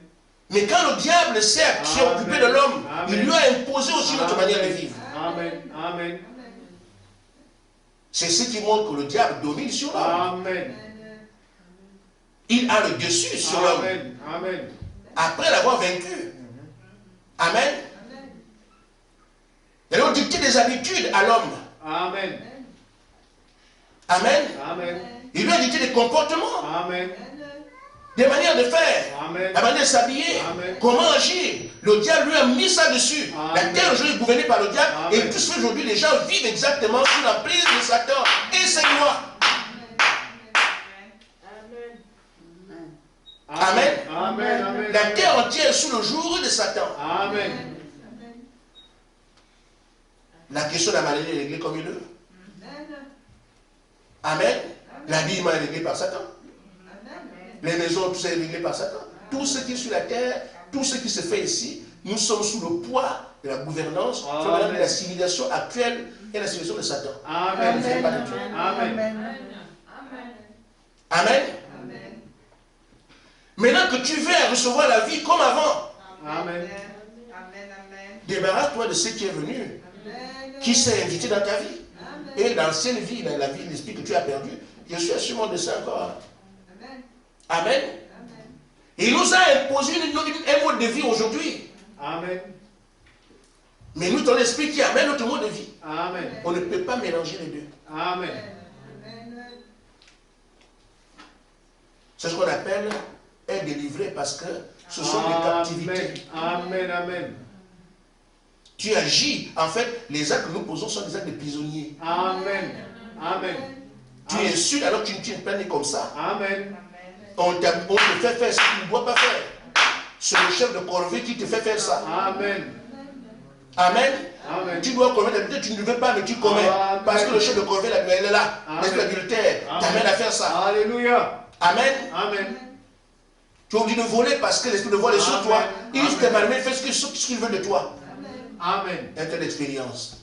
[SPEAKER 1] Mais quand le diable s'est occupé de l'homme, il lui a imposé aussi notre manière de vivre.
[SPEAKER 2] Amen. Amen.
[SPEAKER 1] C'est ce qui montre que le diable domine sur l'homme.
[SPEAKER 2] Amen.
[SPEAKER 1] Il a le dessus sur l'homme.
[SPEAKER 2] Amen. Amen.
[SPEAKER 1] Après l'avoir vaincu. Amen. Il a dicté des habitudes à l'homme.
[SPEAKER 2] Amen.
[SPEAKER 1] Amen.
[SPEAKER 2] Amen.
[SPEAKER 1] Il lui a dicté des comportements,
[SPEAKER 2] Amen.
[SPEAKER 1] des manières de faire,
[SPEAKER 2] Amen.
[SPEAKER 1] la manière de s'habiller,
[SPEAKER 2] Amen.
[SPEAKER 1] comment agir. Le diable lui a mis ça dessus. La
[SPEAKER 2] Amen.
[SPEAKER 1] terre aujourd'hui est gouvernée par le diable.
[SPEAKER 2] Amen.
[SPEAKER 1] Et tout ce qu'aujourd'hui les gens vivent exactement sous la prise de Satan. Enseigne-moi. Amen.
[SPEAKER 2] Amen. Amen.
[SPEAKER 1] La terre entière est sous le joug de Satan.
[SPEAKER 2] Amen.
[SPEAKER 1] La question de la maladie est réglée comme il le veut. Amen. L'habillement est réglé par Satan. Les maisons, tout ça est réglé par Satan. Tout ce qui est sur la terre, tout ce qui se fait ici, nous sommes sous le poids de la gouvernance, de la civilisation actuelle et la civilisation de Satan.
[SPEAKER 2] Amen.
[SPEAKER 1] Ne fait pas de Dieu.
[SPEAKER 2] Amen.
[SPEAKER 1] Amen. Maintenant que tu veux recevoir la vie comme avant,
[SPEAKER 2] Amen.
[SPEAKER 1] débarrasse-toi de ce qui est venu, qui s'est invité dans ta vie. Et l'ancienne vie, la vie, l'esprit que tu as perdu, je suis assuré de ça encore. Amen. Il nous a imposé un mode de vie aujourd'hui.
[SPEAKER 2] Amen.
[SPEAKER 1] Mais nous, ton esprit qui amène notre mode de vie.
[SPEAKER 2] Amen.
[SPEAKER 1] On ne peut pas mélanger les deux.
[SPEAKER 2] Amen.
[SPEAKER 1] C'est ce qu'on appelle être délivré parce que ce sont des captivités.
[SPEAKER 2] Amen. Amen.
[SPEAKER 1] Tu agis. En fait, les actes que nous posons sont des actes de prisonniers.
[SPEAKER 2] Amen. Amen.
[SPEAKER 1] Tu insultes alors que tu ne plaignes comme ça.
[SPEAKER 2] Amen.
[SPEAKER 1] On te fait faire ce que tu ne dois pas faire. C'est le chef de corvée qui te fait faire ça.
[SPEAKER 2] Amen.
[SPEAKER 1] Amen.
[SPEAKER 2] Amen.
[SPEAKER 1] Tu dois commettre, peut-être tu ne veux pas, mais tu commets.
[SPEAKER 2] Amen.
[SPEAKER 1] Parce que le chef de corvée, elle est là.
[SPEAKER 2] Amen.
[SPEAKER 1] L'esprit adultère t'amène à faire ça.
[SPEAKER 2] Alléluia.
[SPEAKER 1] Amen.
[SPEAKER 2] Amen.
[SPEAKER 1] Tu es obligé de voler parce que l'esprit de vol est sur
[SPEAKER 2] Amen.
[SPEAKER 1] toi. Il
[SPEAKER 2] Amen.
[SPEAKER 1] te malmène, fait ce qu'il veut de toi.
[SPEAKER 2] Amen.
[SPEAKER 1] Un tel expérience.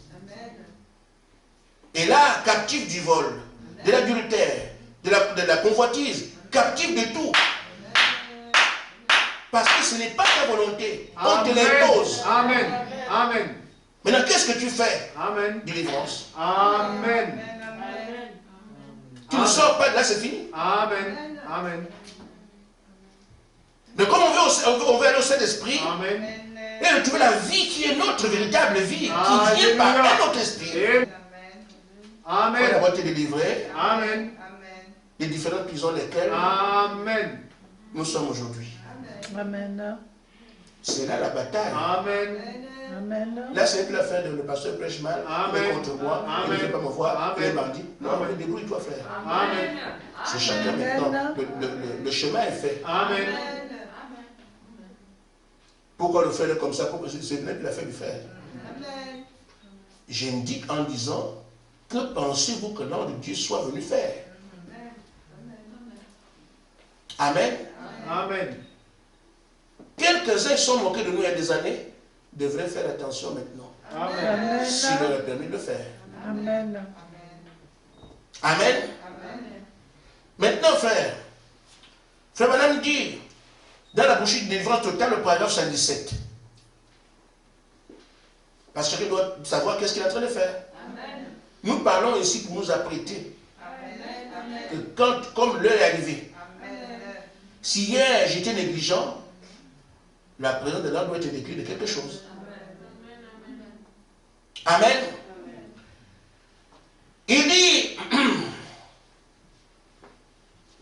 [SPEAKER 1] Et là, captif du vol, de l'adultère, de la convoitise, captif de tout. Parce que ce n'est pas ta volonté. On te l'impose.
[SPEAKER 2] Amen. Amen.
[SPEAKER 1] Maintenant, qu'est-ce que tu fais?
[SPEAKER 2] Amen.
[SPEAKER 1] Délivrance.
[SPEAKER 2] Amen.
[SPEAKER 1] Tu ne sors pas de là, c'est fini.
[SPEAKER 2] Amen. Amen.
[SPEAKER 1] Mais comme on veut aller au Saint-Esprit,
[SPEAKER 2] Amen.
[SPEAKER 1] et trouver la vie qui est notre véritable vie, qui
[SPEAKER 2] Alléluia.
[SPEAKER 1] vient par un autre esprit. On va
[SPEAKER 2] Amen.
[SPEAKER 1] d'abord te délivrer
[SPEAKER 2] Amen.
[SPEAKER 1] des différentes prisons lesquelles
[SPEAKER 2] Amen.
[SPEAKER 1] nous sommes aujourd'hui.
[SPEAKER 5] Amen.
[SPEAKER 1] C'est là la bataille.
[SPEAKER 2] Amen.
[SPEAKER 5] Amen.
[SPEAKER 1] Là, c'est plus l'affaire de le pasteur prêche mal, il est
[SPEAKER 2] Amen.
[SPEAKER 1] contre moi, il ne
[SPEAKER 2] Amen.
[SPEAKER 1] veut pas me voir,
[SPEAKER 2] Amen.
[SPEAKER 1] il est bandit. Non,
[SPEAKER 2] Amen.
[SPEAKER 1] débrouille-toi, frère.
[SPEAKER 2] Amen.
[SPEAKER 1] C'est chacun maintenant. Le chemin est fait.
[SPEAKER 2] Amen.
[SPEAKER 1] Pourquoi le faire comme ça? Pourquoi c'est même l'affaire du frère. J'indique en disant, que pensez-vous que l'ange de Dieu soit venu faire? Amen.
[SPEAKER 2] Amen.
[SPEAKER 1] Quelques-uns sont moqués de nous il y a des années, devraient faire attention maintenant.
[SPEAKER 2] Amen.
[SPEAKER 1] S'il leur est permis de le faire.
[SPEAKER 5] Amen.
[SPEAKER 1] Amen. Maintenant, frère Madame dit, dans la bouche de délivrance totale, le paragraphe 117. Parce que chacun doit savoir qu'est-ce qu'il est en train de faire.
[SPEAKER 4] Amen.
[SPEAKER 1] Nous parlons ici pour nous apprêter.
[SPEAKER 4] Amen.
[SPEAKER 1] Que comme l'heure est arrivée,
[SPEAKER 4] Amen.
[SPEAKER 1] si hier j'étais négligent, la présence de l'homme doit être décrit de quelque chose. Amen. Il dit,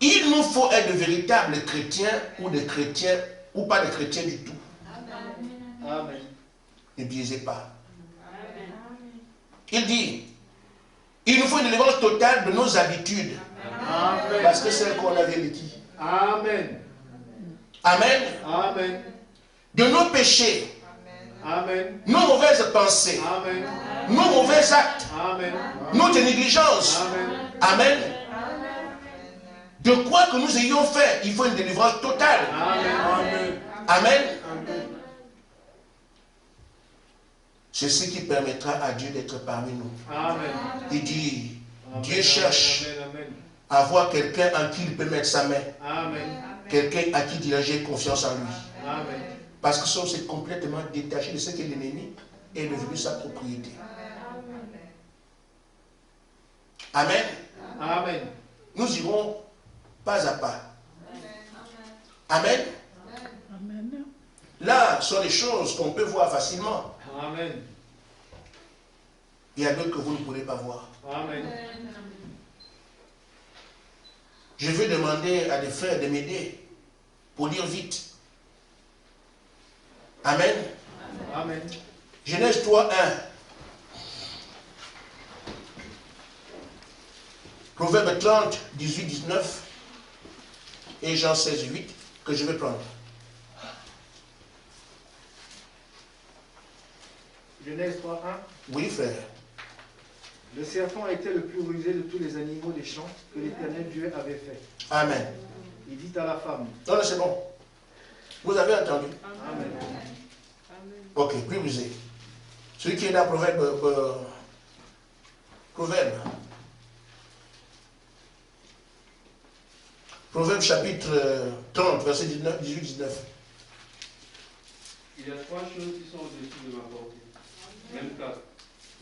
[SPEAKER 1] il nous faut être de véritables chrétiens ou des chrétiens ou pas des chrétiens du tout.
[SPEAKER 2] Amen.
[SPEAKER 1] Ne biaisez pas. Il dit, il nous faut une délivrance totale de nos habitudes.
[SPEAKER 2] Amen.
[SPEAKER 1] Parce que c'est qu'on avait vécu.
[SPEAKER 2] Amen.
[SPEAKER 1] Amen.
[SPEAKER 2] Amen.
[SPEAKER 1] De nos péchés,
[SPEAKER 2] Amen.
[SPEAKER 1] nos mauvaises pensées,
[SPEAKER 2] Amen.
[SPEAKER 1] nos mauvais actes,
[SPEAKER 2] Amen.
[SPEAKER 1] notre négligence.
[SPEAKER 2] Amen.
[SPEAKER 1] Amen. De quoi que nous ayons fait, il faut une délivrance totale.
[SPEAKER 2] Amen.
[SPEAKER 1] Amen.
[SPEAKER 2] Amen.
[SPEAKER 1] C'est ce qui permettra à Dieu d'être parmi nous.
[SPEAKER 2] Amen.
[SPEAKER 1] Il dit,
[SPEAKER 2] Amen.
[SPEAKER 1] Dieu cherche
[SPEAKER 2] Amen. Amen.
[SPEAKER 1] à avoir quelqu'un en qui il peut mettre sa main.
[SPEAKER 2] Amen.
[SPEAKER 1] Quelqu'un à qui diriger confiance en lui.
[SPEAKER 2] Amen.
[SPEAKER 1] Parce que ça, c'est complètement détaché de ce qu'est l'ennemi et devenu sa propriété. Amen.
[SPEAKER 2] Amen.
[SPEAKER 1] Nous irons pas à pas. Amen.
[SPEAKER 5] Amen.
[SPEAKER 1] Là, ce sont des choses qu'on peut voir facilement.
[SPEAKER 2] Amen.
[SPEAKER 1] Il y a d'autres que vous ne pourrez pas voir.
[SPEAKER 2] Amen.
[SPEAKER 1] Je vais demander à des frères de m'aider pour lire vite. Amen.
[SPEAKER 2] Amen.
[SPEAKER 1] Genèse 3, 1. Proverbe 30, 18, 19. Et Jean 16, 8, que je vais prendre.
[SPEAKER 2] Genèse 3, 1.
[SPEAKER 1] Oui, frère.
[SPEAKER 2] Le serpent était le plus rusé de tous les animaux des champs que l'Éternel Dieu avait fait.
[SPEAKER 1] Amen.
[SPEAKER 2] Il dit à la femme.
[SPEAKER 1] Non, c'est bon. Vous avez entendu?
[SPEAKER 2] Amen.
[SPEAKER 1] Ok, plus rusé. Celui qui est dans Proverbe. Proverbe chapitre 30, verset 18-19.
[SPEAKER 3] Il y a trois choses qui sont au-dessus de ma portée. Même quatre.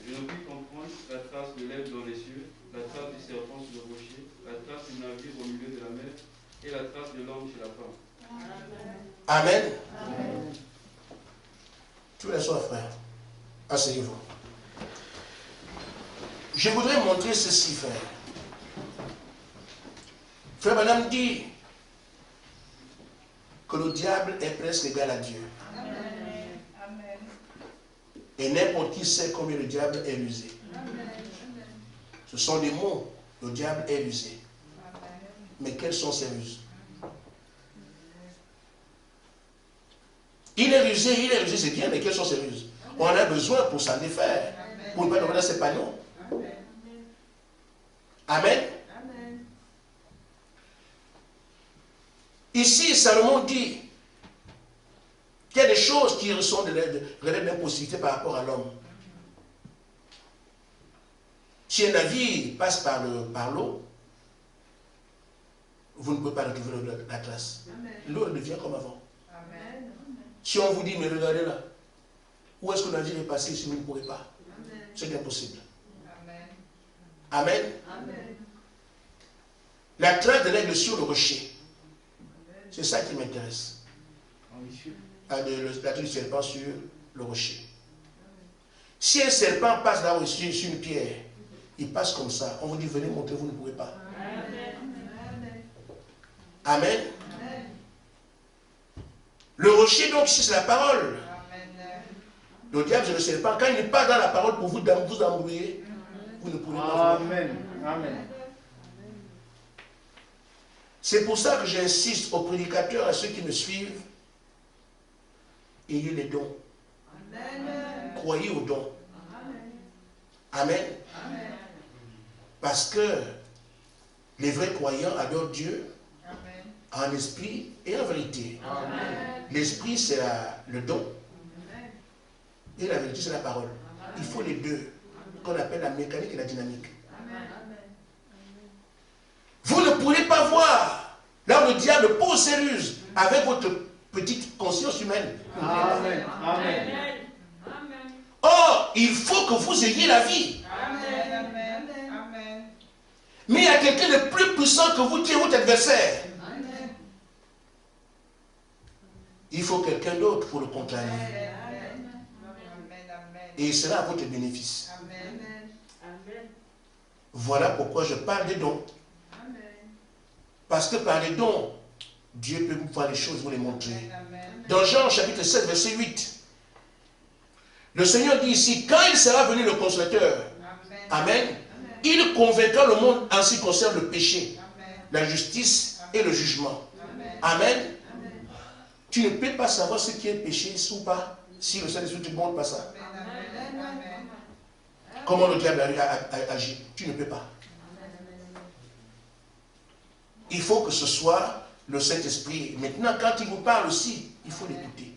[SPEAKER 3] Je ne puis comprendre la trace de l'aigle dans les cieux, la trace du serpent sur le rocher, la trace du navire au milieu de la mer et la trace de l'homme chez la femme.
[SPEAKER 1] Amen. Amen. Tous les soirs, frère. Asseyez-vous. Je voudrais montrer ceci, frère. Frère Madame dit que le diable est presque égal à Dieu.
[SPEAKER 4] Amen.
[SPEAKER 1] Et n'importe qui sait combien le diable est rusé.
[SPEAKER 4] Amen.
[SPEAKER 1] Ce sont des mots. Le diable est rusé.
[SPEAKER 4] Amen.
[SPEAKER 1] Mais quelles sont ces ruses? Il est rusé, c'est bien, mais quelles sont ces ruses? On a besoin pour s'en défaire, pour ne pas devenir ses panneaux. Amen.
[SPEAKER 4] Amen.
[SPEAKER 1] Ici, Salomon dit qu'il y a des choses qui sont relèvent d'impossibilité par rapport à l'homme. Si un navire passe par l'eau, vous ne pouvez pas retrouver la trace. L'eau devient comme avant.
[SPEAKER 4] Amen.
[SPEAKER 1] Si on vous dit, mais regardez là, où est-ce que le navire est passé si vous ne pourrez pas? C'est impossible.
[SPEAKER 4] Amen.
[SPEAKER 1] Amen.
[SPEAKER 4] Amen.
[SPEAKER 1] La trace de l'aigle sur le rocher. C'est ça qui m'intéresse. La trace du serpent sur le rocher. Si un serpent passe là sur une pierre, il passe comme ça. On vous dit, venez monter, vous ne pouvez pas. Amen. Le rocher, donc, c'est la parole. Le diable, c'est le serpent. Quand il n'est pas dans la parole pour vous embrouiller, vous ne pouvez pas.
[SPEAKER 2] Amen. Amen.
[SPEAKER 1] C'est pour ça que j'insiste aux prédicateurs, à ceux qui me suivent, ayez les dons.
[SPEAKER 4] Amen.
[SPEAKER 1] Croyez aux dons.
[SPEAKER 4] Amen.
[SPEAKER 1] Amen.
[SPEAKER 4] Amen.
[SPEAKER 1] Parce que les vrais croyants adorent Dieu
[SPEAKER 4] Amen.
[SPEAKER 1] en esprit et en vérité.
[SPEAKER 4] Amen.
[SPEAKER 1] L'esprit, c'est le don.
[SPEAKER 4] Amen.
[SPEAKER 1] Et la vérité, c'est la parole. Il faut les deux, qu'on appelle la mécanique et la dynamique.
[SPEAKER 4] Amen.
[SPEAKER 1] Vous ne pourrez pas voir là où le diable pose ses ruses avec votre petite conscience humaine.
[SPEAKER 2] Amen. Amen.
[SPEAKER 4] Amen.
[SPEAKER 1] Or, il faut que vous ayez la vie.
[SPEAKER 4] Amen. Amen. Amen.
[SPEAKER 1] Mais il y a quelqu'un de plus puissant que vous qui est votre adversaire.
[SPEAKER 4] Amen.
[SPEAKER 1] Il faut quelqu'un d'autre pour le contrarier.
[SPEAKER 4] Amen. Amen.
[SPEAKER 1] Et il sera à votre bénéfice.
[SPEAKER 4] Amen. Amen.
[SPEAKER 1] Voilà pourquoi je parle des dons.
[SPEAKER 4] Amen.
[SPEAKER 1] Parce que par les dons, Dieu peut vous voir les choses, vous les montrer.
[SPEAKER 4] Amen.
[SPEAKER 1] Dans Jean chapitre 7, verset 8, le Seigneur dit ici, quand il sera venu le consolateur, Amen, il convaincra le monde en ce qui concerne le péché, la justice et le jugement. Amen. Tu ne peux pas savoir ce qui est péché ou pas si le Saint-Esprit ne te montre pas ça. Comment le diable a agi? Tu ne peux pas. Il faut que ce soit le Saint-Esprit. Maintenant, quand il vous parle aussi, il faut l'écouter.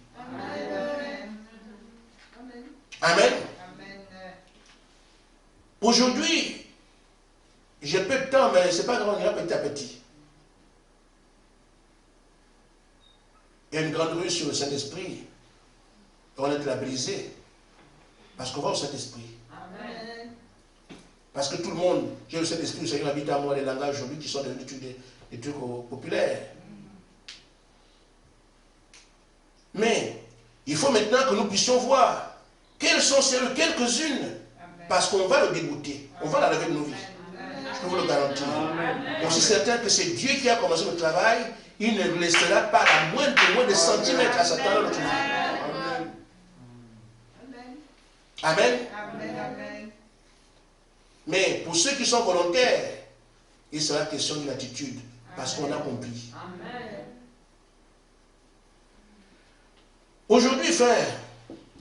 [SPEAKER 1] Amen.
[SPEAKER 4] Amen.
[SPEAKER 1] Aujourd'hui, j'ai peu de temps, mais ce n'est pas grave, on ira petit à petit. Il y a une grande rue sur le Saint-Esprit. On est labellisé. Parce qu'on va au Saint-Esprit.
[SPEAKER 4] Amen.
[SPEAKER 1] Parce que tout le monde, j'ai le Saint-Esprit, le Seigneur habite à moi, les langages aujourd'hui qui sont devenus des trucs populaires. Mais il faut maintenant que nous puissions voir quelles sont celles, quelques-unes, parce qu'on va le dégoûter, on va la lever de nos vies. Je peux vous le garantir. Donc je suis certain que c'est Dieu qui a commencé le travail, il ne laissera pas la moindre de centimètres à Satan dans notre vie. Amen.
[SPEAKER 4] Amen. Amen.
[SPEAKER 1] Mais pour ceux qui sont volontaires, il sera question d'une attitude, parce qu'on a compris.
[SPEAKER 4] Amen.
[SPEAKER 1] Aujourd'hui, frère,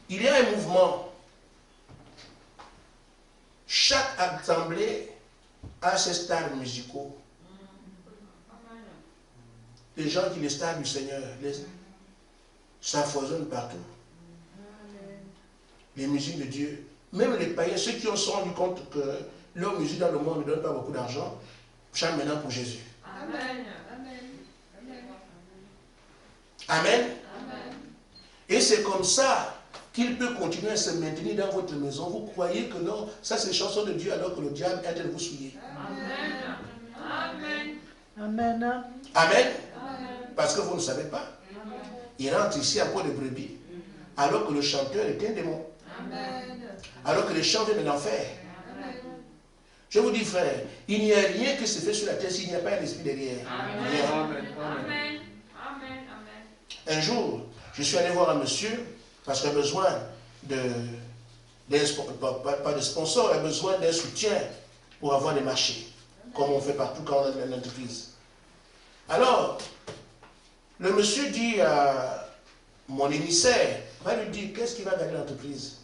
[SPEAKER 1] il y a un mouvement. Chaque assemblée a ses stars musicaux. Les gens qui les stars du Seigneur, ça foisonne partout. Les musiques de Dieu, même les païens, ceux qui ont se rendu compte que leur musique dans le monde ne donne pas beaucoup d'argent, chantent maintenant pour Jésus.
[SPEAKER 4] Amen.
[SPEAKER 1] Amen. Et c'est comme ça qu'il peut continuer à se maintenir dans votre maison. Vous croyez que non, ça c'est les chansons de Dieu alors que le diable est en train de vous souiller.
[SPEAKER 4] Amen. Amen.
[SPEAKER 5] Amen.
[SPEAKER 1] Amen. Parce que vous ne savez pas. Il rentre ici à peau de brebis alors que le chanteur est un démon.
[SPEAKER 4] Amen.
[SPEAKER 1] Alors que les chants viennent de l'enfer. Je vous dis frère, il n'y a rien qui se fait sur la terre s'il n'y a pas un esprit derrière. Rien.
[SPEAKER 3] Amen.
[SPEAKER 4] Amen. Amen.
[SPEAKER 1] Un jour, je suis allé voir un monsieur parce qu'il a besoin pas de sponsor, il a besoin d'un soutien pour avoir des marchés, comme on fait partout quand on a une entreprise. Alors, le monsieur dit à mon émissaire, va lui dire, qu'est-ce qui va gagner l'entreprise?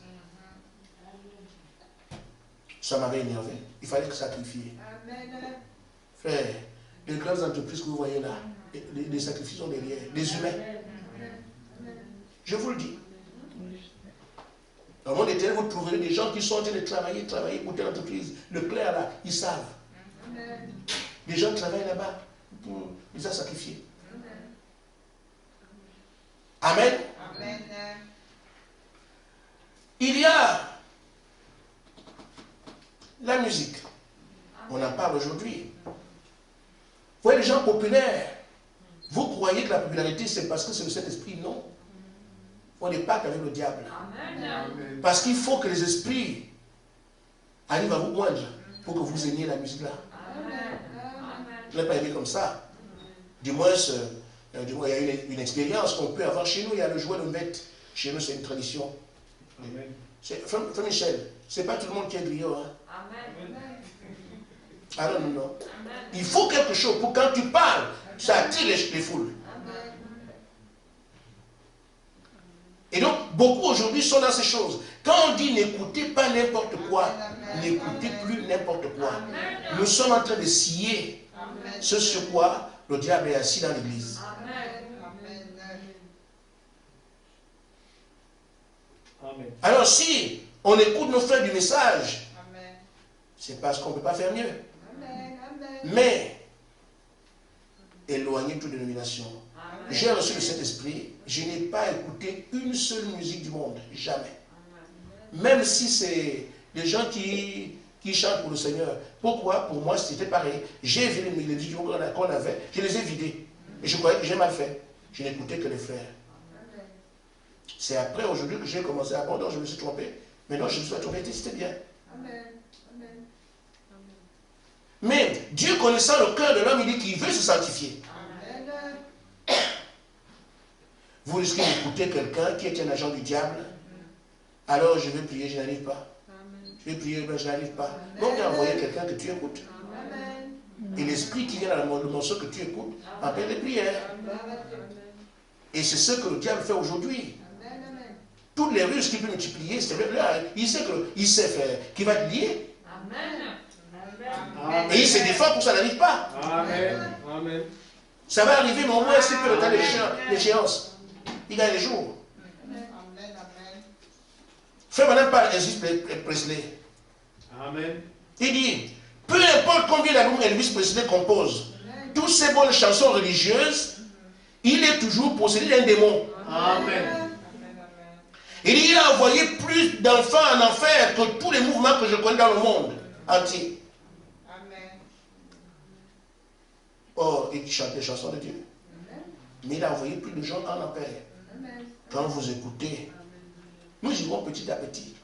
[SPEAKER 1] Ça m'avait énervé. Il fallait que sacrifier.
[SPEAKER 4] Amen.
[SPEAKER 1] Frère, les grandes entreprises que vous voyez là, les sacrifices sont derrière, des humains. Je vous le dis. Dans le monde éternel, vous trouverez des gens qui sont en train de travailler pour telle entreprise. Le clerc là, ils savent. Les gens travaillent là-bas pour les a sacrifiés. Amen.
[SPEAKER 4] Amen.
[SPEAKER 1] Il y a la musique. On en parle aujourd'hui. Vous voyez les gens populaires. Vous croyez que la popularité c'est parce que c'est le Saint-Esprit? Non. On n'est pas qu'avec le diable.
[SPEAKER 4] Amen.
[SPEAKER 1] Parce qu'il faut que les esprits arrivent à vous moindre pour que vous aimiez la musique là. Je ne l'ai pas aimé comme ça. Du moins, il y a une expérience qu'on peut avoir chez nous. Il y a le jouet de bête. Chez nous, c'est une tradition. Frère Michel, c'est pas tout le monde qui est griot. Hein? Ah non, non, non. Il faut quelque chose pour quand tu parles, ça attire les foules. Et donc, beaucoup aujourd'hui sont dans ces choses. Quand on dit n'écoutez pas n'importe quoi, n'écoutez plus n'importe quoi. Nous sommes en train de scier ce sur quoi le diable est assis dans l'église. Alors si on écoute nos frères du message, c'est parce qu'on ne peut pas faire mieux. Mais, éloignez toute dénomination. J'ai reçu le Saint-Esprit, je n'ai pas écouté une seule musique du monde, jamais. Même si c'est des gens qui chantent pour le Seigneur. Pourquoi? Pour moi, c'était pareil. J'ai vu les musiques qu'on avait, je les ai vidées. Et je croyais que j'ai mal fait. Je n'écoutais que les frères. C'est après, aujourd'hui, que j'ai commencé à abandonner, je me suis trompé. Maintenant, je me suis trompé, c'était bien. Mais Dieu connaissant le cœur de l'homme, il dit qu'il veut se sanctifier. Vous risquez d'écouter quelqu'un qui est un agent du diable. Alors je vais prier, je n'arrive pas. Je vais prier, mais je n'arrive pas. Donc il a envoyé quelqu'un que tu écoutes. Et l'esprit qui vient dans le morceau que tu écoutes appelle les prières. Et c'est ce que le diable fait aujourd'hui. Toutes les ruses qu'il peut multiplier, c'est là. Il sait faire, qu'il va te lier. Et il se défend pour que ça n'arrive pas.
[SPEAKER 3] Amen. Amen.
[SPEAKER 1] Ça va arriver, mais au moins c'est peu le temps d'échéance. Il gagne les jours. Frère Branham parle Elvis Presley.
[SPEAKER 2] Amen.
[SPEAKER 1] Il dit, peu importe combien d'albums Elvis Presley compose, toutes ces bonnes chansons religieuses, il est toujours possédé d'un démon.
[SPEAKER 2] Amen.
[SPEAKER 1] Il dit, il a envoyé plus d'enfants en enfer que tous les mouvements que je connais dans le monde entier. Or, il chante les chansons de Dieu. Mais il a envoyé plus de gens en enfer. Quand vous écoutez, nous y vont petit à petit.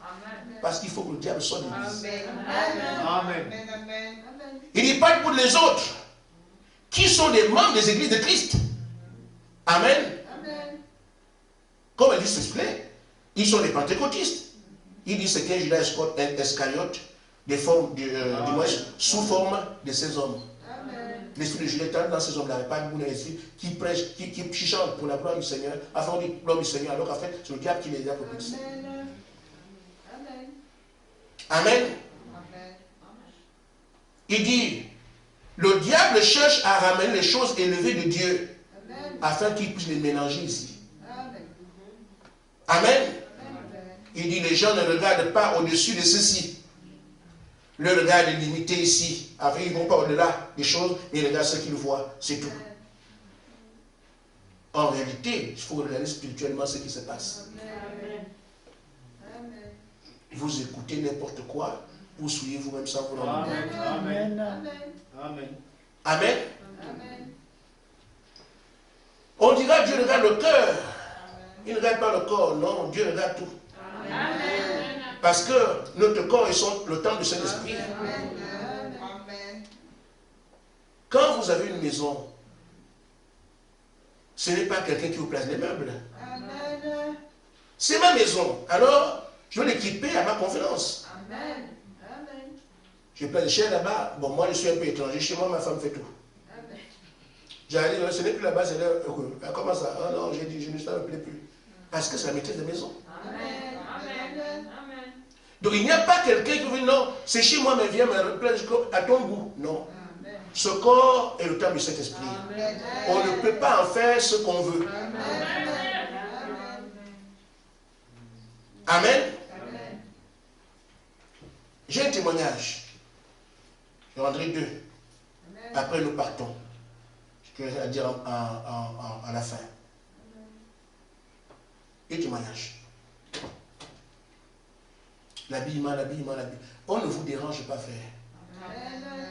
[SPEAKER 1] Parce qu'il faut que le diable soit l'église.
[SPEAKER 2] Amen.
[SPEAKER 1] Il dit pas pour les autres qui sont des membres des églises de Christ. Amen. Comme elle dit s'explique, ils sont des pentecôtistes. Il dit c'est qu'un Judas Iscariote des formes, du moins, sous forme de ces hommes. L'esprit de Judas est dans ces hommes-là, pas de esprit qui prêchent, qui chantent pour la gloire du Seigneur, afin de gloire du Seigneur, alors qu'en fait, c'est le diable qui les a propulsés. Amen. Il dit, le diable cherche à ramener les choses élevées de Dieu, afin qu'il puisse les mélanger ici. Amen. Il dit, les gens ne regardent pas au-dessus de ceci. Le regard est limité ici. Après, ils ne vont pas au-delà des choses, mais ils regardent ce qu'ils voient, c'est tout. En réalité, il faut regarder spirituellement ce qui se passe. Vous écoutez n'importe quoi, vous souillez vous-même sans vous rendre.
[SPEAKER 2] Amen. Amen. Amen.
[SPEAKER 1] Amen. On dira Dieu regarde le cœur. Il ne regarde pas le corps, non, Dieu regarde tout. Parce que notre corps est le temple du Saint-Esprit. Quand vous avez une maison, ce n'est pas quelqu'un qui vous place les meubles. C'est ma maison. Alors, je vais l'équiper à ma convenance. Je place les chaises là-bas. Bon, moi, je suis un peu étranger. Chez moi, ma femme fait tout. J'allais, ce n'est plus là-bas, c'est là. Comment ça? Oh non, j'ai dit, je ne me plais plus. Parce que c'est la maîtrise de maison. Donc, il n'y a pas quelqu'un qui dit non, c'est chez moi, mais viens me replacer à ton goût. Non. Ce corps est le temple du Saint-Esprit. On ne peut pas en faire ce qu'on veut. Amen. J'ai un témoignage. Je rendrai 2. Après, nous partons. Je vais dire à la fin. Un témoignage. L'habillement. On ne vous dérange pas, frère.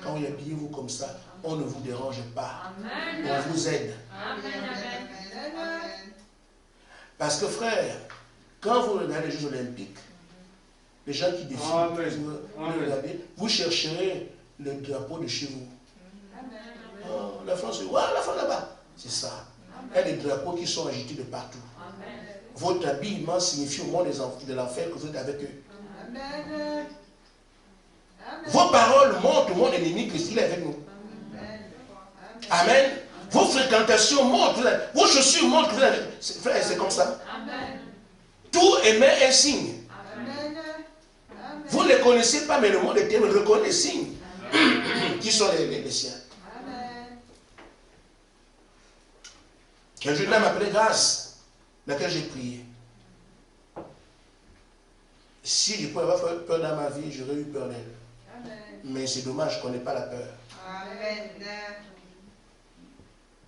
[SPEAKER 1] Quand vous habillez-vous comme ça, on ne vous dérange pas. On vous aide. Parce que, frère, quand vous regardez les Jeux Olympiques, les gens qui défilent, vous chercherez le drapeau de chez vous. Oh, la France, la France là-bas. C'est ça. Il y a des drapeaux qui sont agités de partout. Votre habillement signifie au monde de l'enfer que vous êtes avec eux. Vos paroles montrent au monde ennemi que qu'il est avec nous. Amen. Vos fréquentations montrent, vos chaussures montrent que vous êtes. Frère, c'est comme ça. Tout émet un signe. Vous ne les connaissez pas, mais le monde entier reconnaît les signes qui sont les siens. Un jeune homme appelé Grâce, laquelle j'ai prié. Si je pouvais avoir peur dans ma vie, j'aurais eu peur d'elle. Mais c'est dommage qu'on n'ait pas la peur.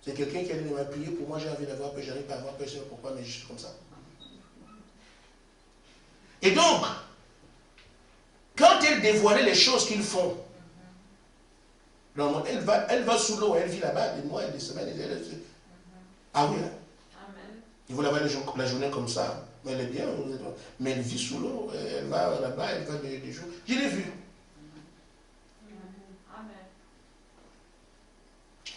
[SPEAKER 1] C'est quelqu'un qui m'a prié pour moi, j'ai envie d'avoir peur, j'arrive pas à avoir peur, je sais pas pourquoi, mais je suis comme ça. Et donc, quand elle dévoilait les choses qu'ils font, dans le monde, elle va sous l'eau, elle vit là-bas des mois et des semaines. Ah oui, hein? Il faut la voir la journée comme ça, mais elle est bien, mais elle vit sous l'eau, elle va là-bas, elle va des jours. Je l'ai vu.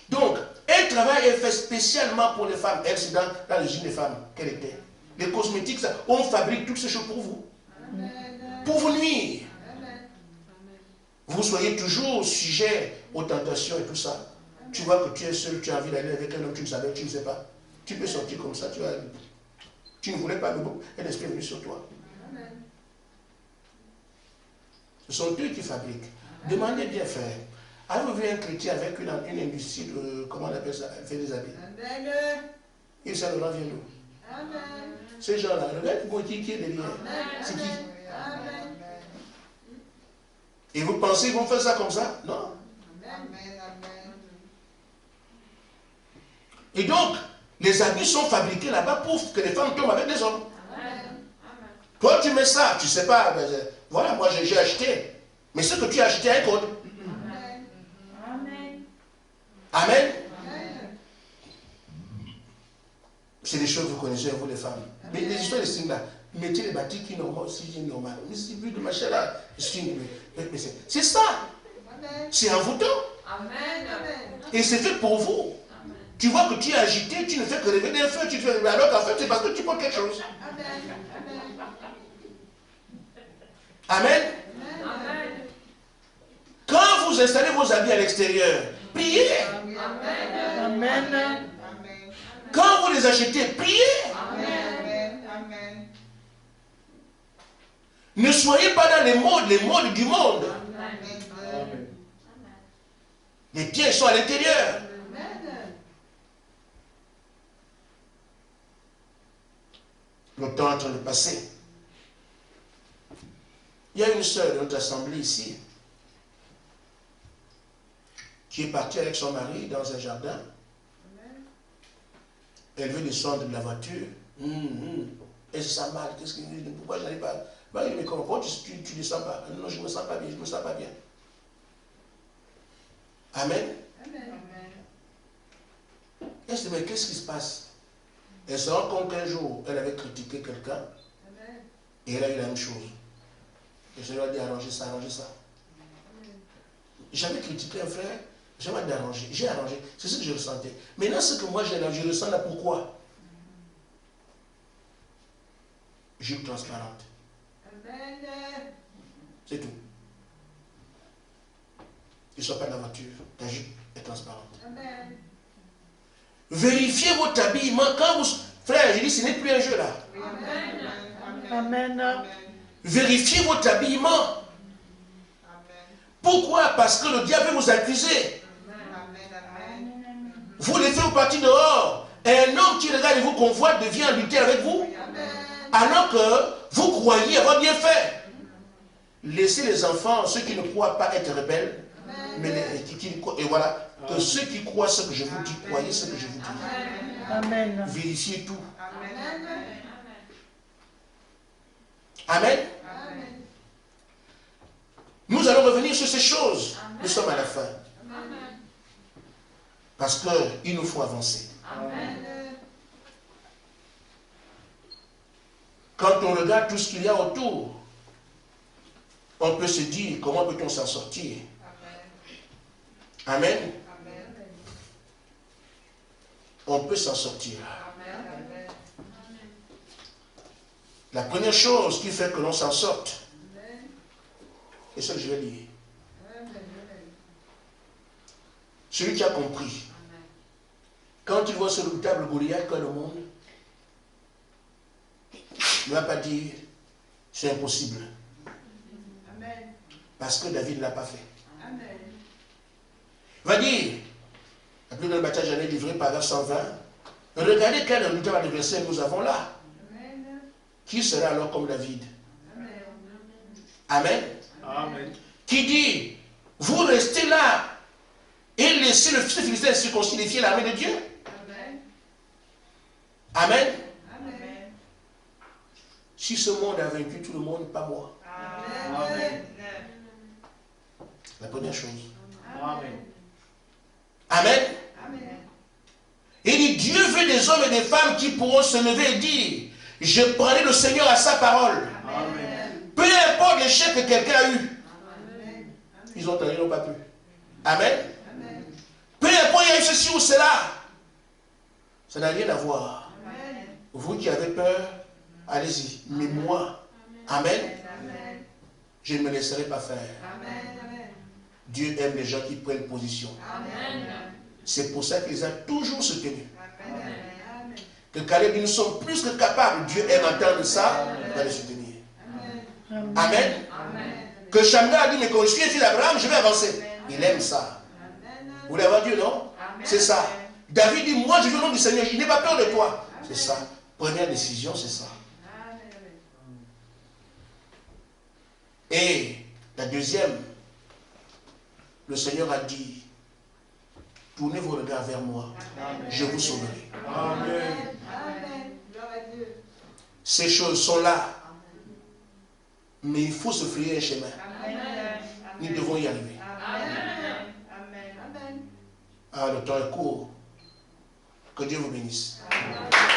[SPEAKER 1] Donc, un travail est fait spécialement pour les femmes. Elle, c'est dans l'usine des femmes qu'elle était. Les cosmétiques, ça, on fabrique toutes ces choses pour vous. Pour vous nuire. Vous soyez toujours sujet aux tentations et tout ça. Tu vois que tu es seul, tu as envie d'aller avec un homme, tu ne savais, tu ne sais pas. Tu peux sortir comme ça, tu ne voulais pas, mais l'esprit est venu sur toi. Ce sont eux qui fabriquent. Demandez bien, frère. Avez-vous vu un chrétien avec une industrie de, comment on appelle ça, elle fait des habits? Yves Saint Laurent vient nous. Ces gens-là, regarde qui est derrière. C'est qui? Et vous pensez qu'ils vont faire ça comme ça? Non. Et donc, les habits sont fabriqués là-bas pour que les femmes tombent avec les hommes. Toi, tu mets ça, tu sais pas. Voilà, moi j'ai acheté. Mais ce que tu as acheté a un code. Amen. C'est des choses que vous connaissez, vous les femmes. Mais les histoires de signes là, mettez les bâtis qui normaux, si j'ai normal. Mais c'est plus de machin là. C'est ça. C'est envoûtant. Et c'est fait pour vous. Tu vois que tu es agité, tu ne fais que rêver d'un feu, tu te fais... alors qu'en fait c'est parce que tu portes quelque chose. Amen. Quand vous installez vos habits à l'extérieur, priez.
[SPEAKER 5] Amen.
[SPEAKER 1] Quand vous les achetez, priez. Ne soyez pas dans les modes du monde. Les pieds sont à l'intérieur. Le temps est en train de passer. Il y a une sœur de notre assemblée ici qui est partie avec son mari dans un jardin. Elle veut descendre de la voiture. Elle se sent mal. Qu'est-ce qu'il dit? Pourquoi je n'arrive pas? Marie, mais comment tu ne descends pas? Non, je ne me sens pas bien, je ne me sens pas bien. Amen. Elle se dit, mais qu'est-ce qui se passe? Elle se rend compte qu'un jour, elle avait critiqué quelqu'un et elle a eu la même chose. Et je lui ai dit, arrangez ça, arrangez ça. J'avais critiqué un frère, j'avais dit arranger, j'ai arrangé, c'est ce que je ressentais. Maintenant, ce que moi je ressens là, pourquoi? Je suis transparente. C'est tout. Ne sois pas dans la voiture, ta jupe est transparente. Vérifiez votre habillement quand vous... Frère, je dis, ce n'est plus un jeu là.
[SPEAKER 5] Amen.
[SPEAKER 1] Vérifiez votre habillement. Pourquoi? Parce que le diable veut vous accuser. Vous les faites partir dehors. Et un homme qui regarde et vous convoite devient lutter avec vous. Alors que vous croyez avoir bien fait. Laissez les enfants, ceux qui ne croient pas, être rebelles. Mais et voilà. Que ceux qui croient ce que je vous dis, croyez ce que je vous dis.
[SPEAKER 5] Amen.
[SPEAKER 1] Vérifiez tout. Amen. Nous allons revenir sur ces choses. Nous sommes à la fin. Parce qu'il nous faut avancer. Quand on regarde tout ce qu'il y a autour, on peut se dire, comment peut-on s'en sortir? Amen. On peut s'en sortir. La première chose qui fait que l'on s'en sorte, c'est ce que je vais dire. Celui qui a compris, quand il voit ce redoutable Goliath que le monde, ne va pas dire c'est impossible. Parce que David ne l'a pas fait. Va dire, la plus grande bataille j'en ai livrée, paragraphe 120. Regardez quel redoutable adversaire nous avons là. Qui sera alors comme David? Amen. Amen. Qui dit, vous restez là et laissez le fils de Philistin circoncier l'armée de Dieu. Amen. Amen. Si ce monde a vaincu tout le monde, pas moi. Amen. La première chose. Amen. Amen. Amen. Il dit, Dieu veut des hommes et des femmes qui pourront se lever et dire, je prendrai le Seigneur à sa parole. Amen. Peu importe l'échec que quelqu'un a eu. Amen. Ils ont tenté, ils n'ont pas pu. Amen. Amen. Peu importe, il y a eu ceci ou cela. Ça n'a rien à voir. Amen. Vous qui avez peur, allez-y. Mais moi, Amen. Amen. Je ne me laisserai pas faire. Amen. Dieu aime les gens qui prennent position. Amen. C'est pour ça qu'il les a toujours soutenus. Amen. Que Caleb, nous sommes plus que capables. Dieu aime entendre ça, il va les soutenir. Amen. Amen. Amen. Que Shamga a dit, mais quand je suis fils d'Abraham, je vais avancer. Il aime ça. Vous l'avez entendu, non? C'est ça. David dit, moi je veux le nom du Seigneur, je n'ai pas peur de toi. C'est ça. Première décision, c'est ça. Et la deuxième, Le Seigneur a dit, tournez vos regards vers moi, je vous sauverai.
[SPEAKER 2] Amen.
[SPEAKER 4] Amen. Gloire à Dieu.
[SPEAKER 1] Ces choses sont là, mais il faut se frayer un chemin.
[SPEAKER 4] Amen.
[SPEAKER 1] Nous devons y arriver.
[SPEAKER 4] Amen. Amen. Amen.
[SPEAKER 1] Ah, le temps est court. Que Dieu vous bénisse.
[SPEAKER 4] Amen.